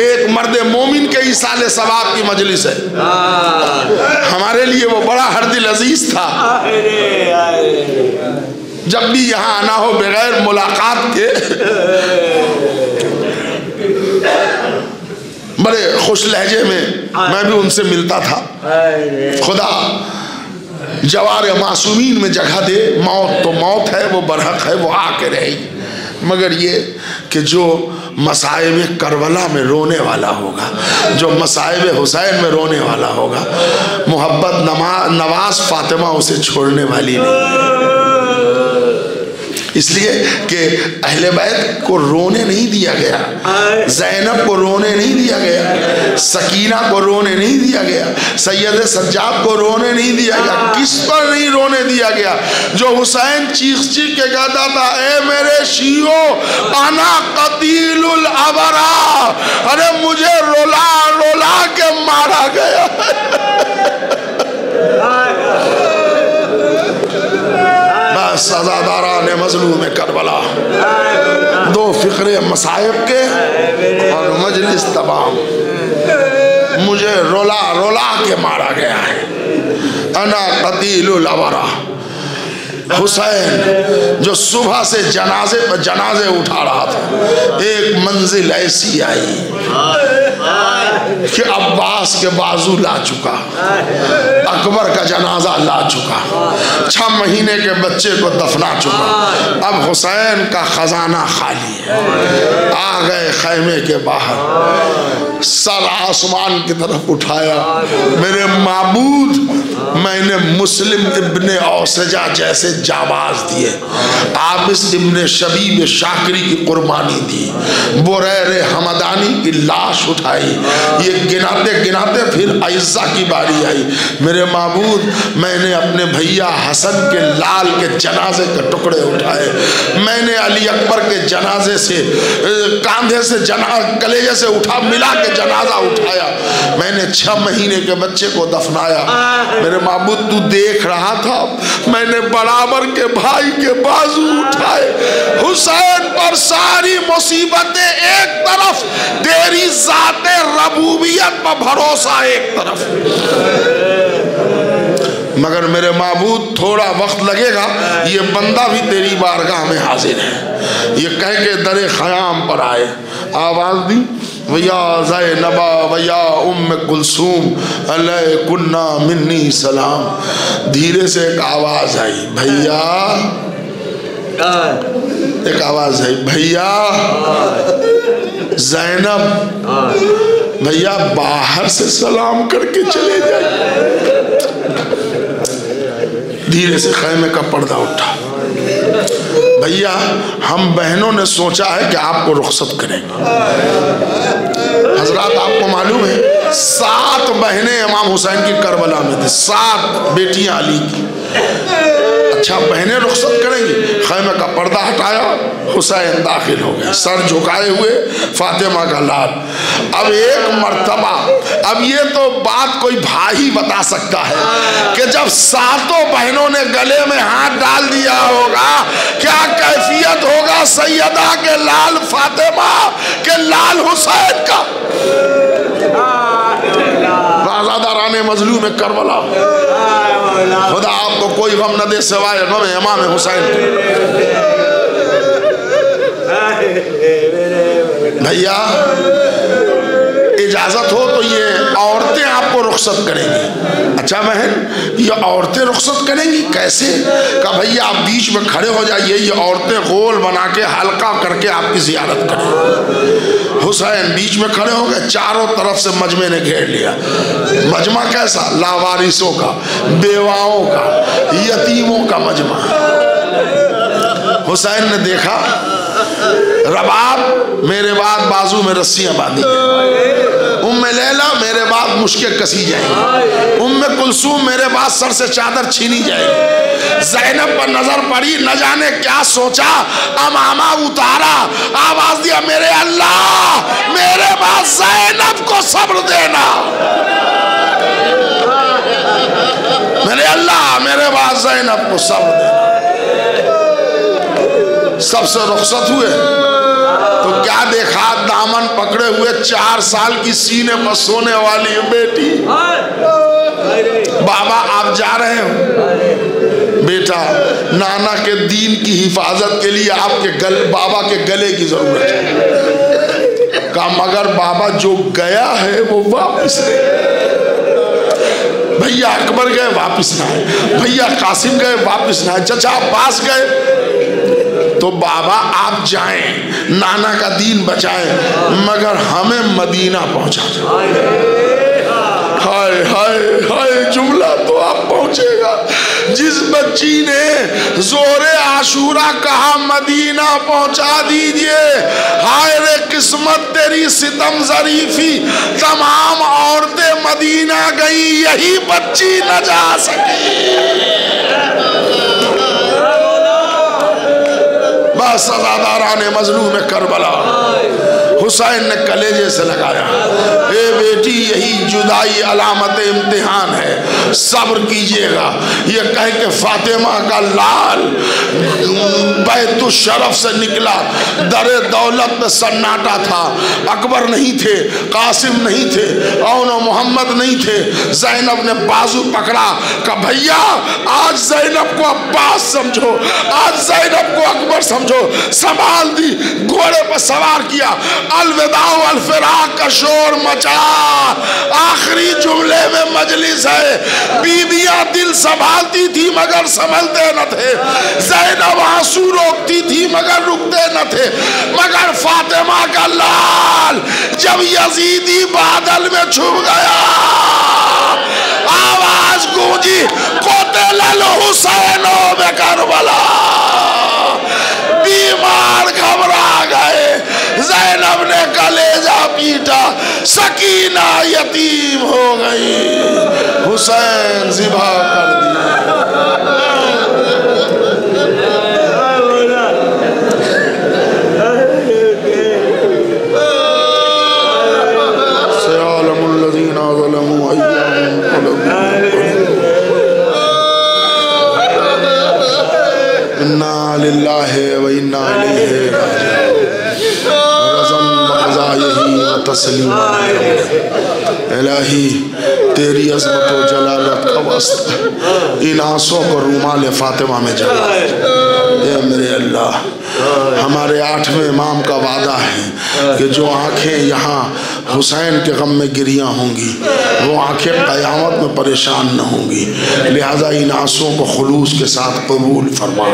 एक मर्द मोमिन के इसाले सवाब की मजलिस है, हमारे लिए वो बड़ा हरदिल अजीज था। जब भी यहाँ आना हो बगैर मुलाकात के बड़े खुश लहजे में मैं भी उनसे मिलता था। खुदा जवार मासूमीन में जगह दे, मौत तो मौत है, वो बरहक है, वो आके रहेगी। मगर ये कि जो मसाइब करबला में रोने वाला होगा, जो मसाइब हुसैन में रोने वाला होगा, मोहब्बत नवाज फातिमा उसे छोड़ने वाली नहीं। इसलिए कि अहले बैत को रोने नहीं दिया गया, ज़ैनब को रोने नहीं दिया गया, सकीना को रोने नहीं दिया गया, सैयद सज्जाद को रोने नहीं दिया गया। किस पर नहीं रोने दिया गया? जो हुसैन चीख चीख के कहता था, ए मेरे शियो आना कतीलुल अबरा, अरे मुझे रोला रोला के मारा गया। सजादारा ने मजलूम करबला, दो फिक्रे मसाइब के और मजलिस तबाम, मुझे रोला रोला के मारा गया है। अना कतीलुल अबरा, हुसैन जो सुबह से जनाजे पर जनाजे उठा रहा था, एक मंजिल ऐसी आई कि अब्बास के बाजू ला चुका, अकबर का जनाजा ला चुका, 6 महीने के बच्चे को दफना चुका, अब हुसैन का खजाना खाली है। आ गए खैमे के बाहर, सर आसमान की तरफ उठाया, मेरे माबूद मैंने मुस्लिम इब्ने औसजा जैसे जाबाज दिए, आबिस इब्ने शबीब शाकरी की कुर्बानी दी, बुरैर हमदानी की लाश उठाई। ये गिनाते गिनाते फिर आयशा की बारी आई, मेरे माबूद मैंने अपने भैया हसन के लाल के जनाजे के टुकड़े उठाए, मैंने अली अकबर के जनाजे से कांधे से कलेजे से उठा मिला के जनाजा उठाया, मैंने 6 महीने के बच्चे को दफनाया। मेरे माबूद तू देख रहा था, मैंने बराबर के भाई के बाजू उठाए, हुसैन पर सारी मुसीबतें एक तरफ, तेरी ज़ाते रबूबियत पर भरोसा एक तरफ। मगर मेरे माबूद थोड़ा वक्त लगेगा, ये बंदा भी तेरी बारगाह में हाजिर है। ये कह के दरे ख़याम पर आए, आवाज़ दी वया ज़ैनबा वया उम्म कुलसूम अलैकुन्ना मिन्नी सलाम। धीरे से एक आवाज़ आई, भैया, एक आवाज़ आई, भैया ज़ैनब, भैया बाहर से सलाम करके चले जाए। धीरे से खैमे का पर्दा उठा। भैया हम बहनों ने सोचा है कि आपको रुखसत करेंगे। हजरात आपको मालूम है 7 बहनें इमाम हुसैन की करबला में थी, 7 बेटियां अली की। अच्छा बहनें रुखसत करेंगी, खैमे का पर्दा हटाया, हुसैन दाखिल हो गए, सर झुकाए हुए, फातिमा का लाल। अब एक मर्तबा, अब ये तो बात कोई भाई बता सकता है कि जब 7 बहनों ने गले में हाथ डाल दिया होगा, क्या कैफियत होगा सैयदा के लाल फातिमा के लाल हुसैन का। राज़ादा राने मजलूम में करबला, खुदा आपको कोई गम न दे सिवाय गम इमाम हुसैन। भैया इजाजत हो तो ये औरतें आपको रुखसत करेंगी। अच्छा बहन, ये औरतें रुखसत करेंगी कैसे? का भैया आप बीच में खड़े हो जाइए, ये औरतें गोल बना के हल्का करके आपकी जियारत करें। हुसैन बीच में खड़े हो गए, चारों तरफ से मजमे ने घेर लिया। मजमा कैसा? लावारिसों का, बेवाओं का, यतीमों का मजमा। हुसैन ने देखा रबाब मेरे बाद बाजू में रस्सियां बांधी, उम्मे लैला मेरे बाद मुश्किल कसी जाएगी, उम्मे कुलसूम मेरे बाद सर से चादर छीनी जाएगी। ज़ैनब पर नजर पड़ी, न जाने क्या सोचा, अमामा उतारा, आवाज दिया मेरे अल्लाह मेरे बाद ज़ैनब को सब्र देना, मेरे अल्लाह मेरे बाद ज़ैनब को सब्र देना। सबसे रुखसत हुए तो क्या देखा, दामन पकड़े हुए 4 साल की सीने पर सोने वाली बेटी। बाबा आप जा रहे हो बेटा, नाना के दीन की हिफाजत के लिए आपके बाबा के गले की जरूरत है। कहा मगर बाबा जो गया है वो वापस नहीं। भैया अकबर गए वापस ना आए, भैया कासिम गए वापस ना आए, चचा अब्बास गए। तो बाबा आप जाएं, नाना का दीन बचाएं, मगर हमें मदीना पहुंचा दें। हाय हाय हाय, जुमला तो आप पहुंचेगा। जिस बच्ची ने जोरे आशूरा कहा मदीना पहुंचा दीजिए, हाय रे किस्मत तेरी सितम जरीफी, तमाम औरतें मदीना गई, यही बच्ची न जा सकी। बस सज़ादाराने मजलूम में करबला हुसैन ने कलेजे से लगाया, ए बेटी यही जुदाई अलामत इम्तिहान है, सब्र कीजिएगा। ये कह के फातिमा का लाल बैतुल शरफ से निकला, दरे दौलत में सन्नाटा था। अकबर नहीं थे, कासिम नहीं थे, और मोहम्मद नहीं थे। ज़ैनब ने बाजू पकड़ा, कहा भैया आज ज़ैनब को अब्बास समझो, आज ज़ैनब को अकबर समझो। संभाल दी, घोड़े पर सवार किया, अलविदा अलफिराक का शोर मचा। आखिरी जुमले में मजलिस है, बीबियां दिल संभालती थी मगर संभलते न थे, ज़ैनब आंसू रोकती थी मगर रुकते न थे। मगर फातिमा का लाल जब यजीदी बादल में छुप गया, आवाज गूंजी क़ुतिल हुसैनो में करबला। बीमार घबरा गए, ज़ैनब ने कलेजा पीटा, सकीना यतीम हो गई, हुसैन ज़िबा कर दिया। इन्ना लिल्लाहि व इन्ना इलैहि राजिऊन। तस्लीमा। इलाही तेरी अज़मत व जलालत का वास्ता इन आंसुओं को रूमाल फातिमा में जला। ए मेरे अल्लाह, हमारे 8वें इमाम का वादा है कि जो आँखें यहाँ हुसैन के गम में गिरियाँ होंगी वो आँखें क़यामत में परेशान न होंगी। लिहाजा इन आंसुओं को खुलूस के साथ कबूल फरमा,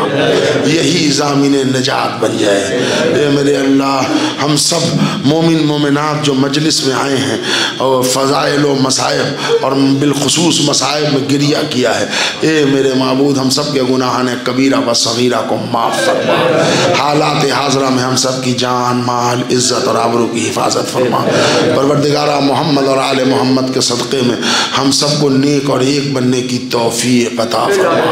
यही ज़ामिन नजात बन जाए। ए मेरे अल्लाह, हम सब मोमिन मोमिनात जो मजलिस में आए हैं और फ़ज़ाइल व मसाइब और बिलखुसूस मसाइब में गिरिया किया है, ए मेरे माबूद हम सब के गुनाह ने कबीरा व सगीरा को माफ़ फरमा। हालात हाज़रा में हम सब की जान माल इज़्ज़त और आबरू की हिफाजत फरमा। परवरदिगारा मोहम्मद और आले मोहम्मद के सदक़े में हम सबको नेक और एक बनने की तौफ़ीक़ अता फरमा।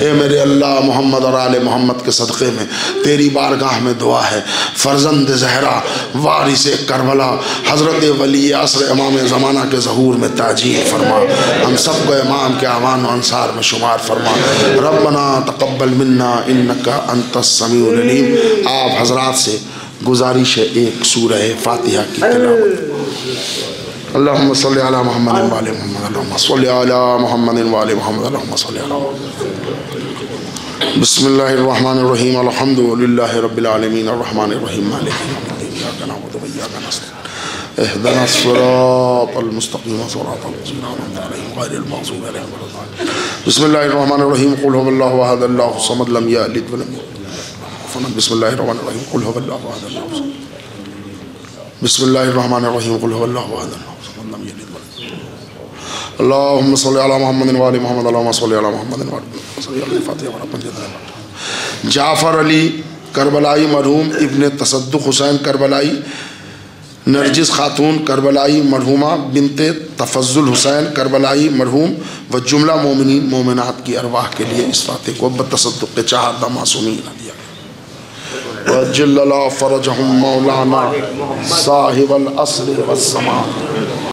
ए मेरे अल्लाह, मोहम्मद और आले मोहम्मद के सदक़े में तेरी बारगाह में दुआ है, फ़र्ज़ंद ज़हरा वारिस करबला हज़रत वली असर इमाम ज़माना के ज़हूर में ताजील फरमा। हम सबको इमाम के आवान व अंसार में शुमार फरमा। रब्बना तक़ब्बल मिन्ना इन्नका अंतस समीउल अलीम। आप हज़रात से गुजारिश है एक सूरह फातिहा की तिलावत। अल्लाहुम्मा सल्लि अला मुहम्मद व आले मुहम्मद, अल्लाहुम्मा सल्लि अला मुहम्मद व आले मुहम्मद, अल्लाहुम्मा सल्लि अला मुहम्मद। बिस्मिल्लाहिर्रहमानिर्रहीम, अल्हम्दुलिल्लाहि रब्बिल आलमीन, अर्रहमानिर रहीम, मालिकि यौमिद्दीन, इय्याका नअबुदु व इय्याका नस्तईन, इहदिनस सिरातल मुस्तक़ीम, सिरातल लज़ीना अनअमता अलैहिम गैरिल मग़ज़ूबि अलैहिम वलद्दाल्लीन। बिस्मिल्लाहिर्रहमानिर्रहीम, कुल हुवल्लाहु अहद, अल्लाहु समद, लम यलिद व लम यूलद व लम यकुल lahu कुफ़ुवन अहद। बिस्मिल्लाहिर्रहमानिर्रहीम, कुल हुवल्लाहु अहद, अल्लाहु समद। बिस्मिल्लाहिर्रहमानिर्रहीम, कुल हुवल्लाहु अहद, अल्लाहु समद, लम यलिद व लम यूलद। अल्लाहुम्मा सल्लि अला मुहम्मद व आले मुहम्मद, अल्लाहुम्मा सल्लि अला मुहम्मद व आले मुहम्मद। जाफ़र अली करबलाई मरहूम इब्ने तसद्दुक़ हुसैन करबलाई, नरजिस खातून करबलाई मरहूमा बिनते तफज़्ज़ुल हुसैन करबलाई मरहूम व जुमला मोमिनीन मोमिनात की अरवाह के लिए इस फातिह को बतसद्दुक़ के चाहता मासूमीन दिया गया। वजल्ला फ़रजहुम मौलाना साहिबल अस्र वस्समा।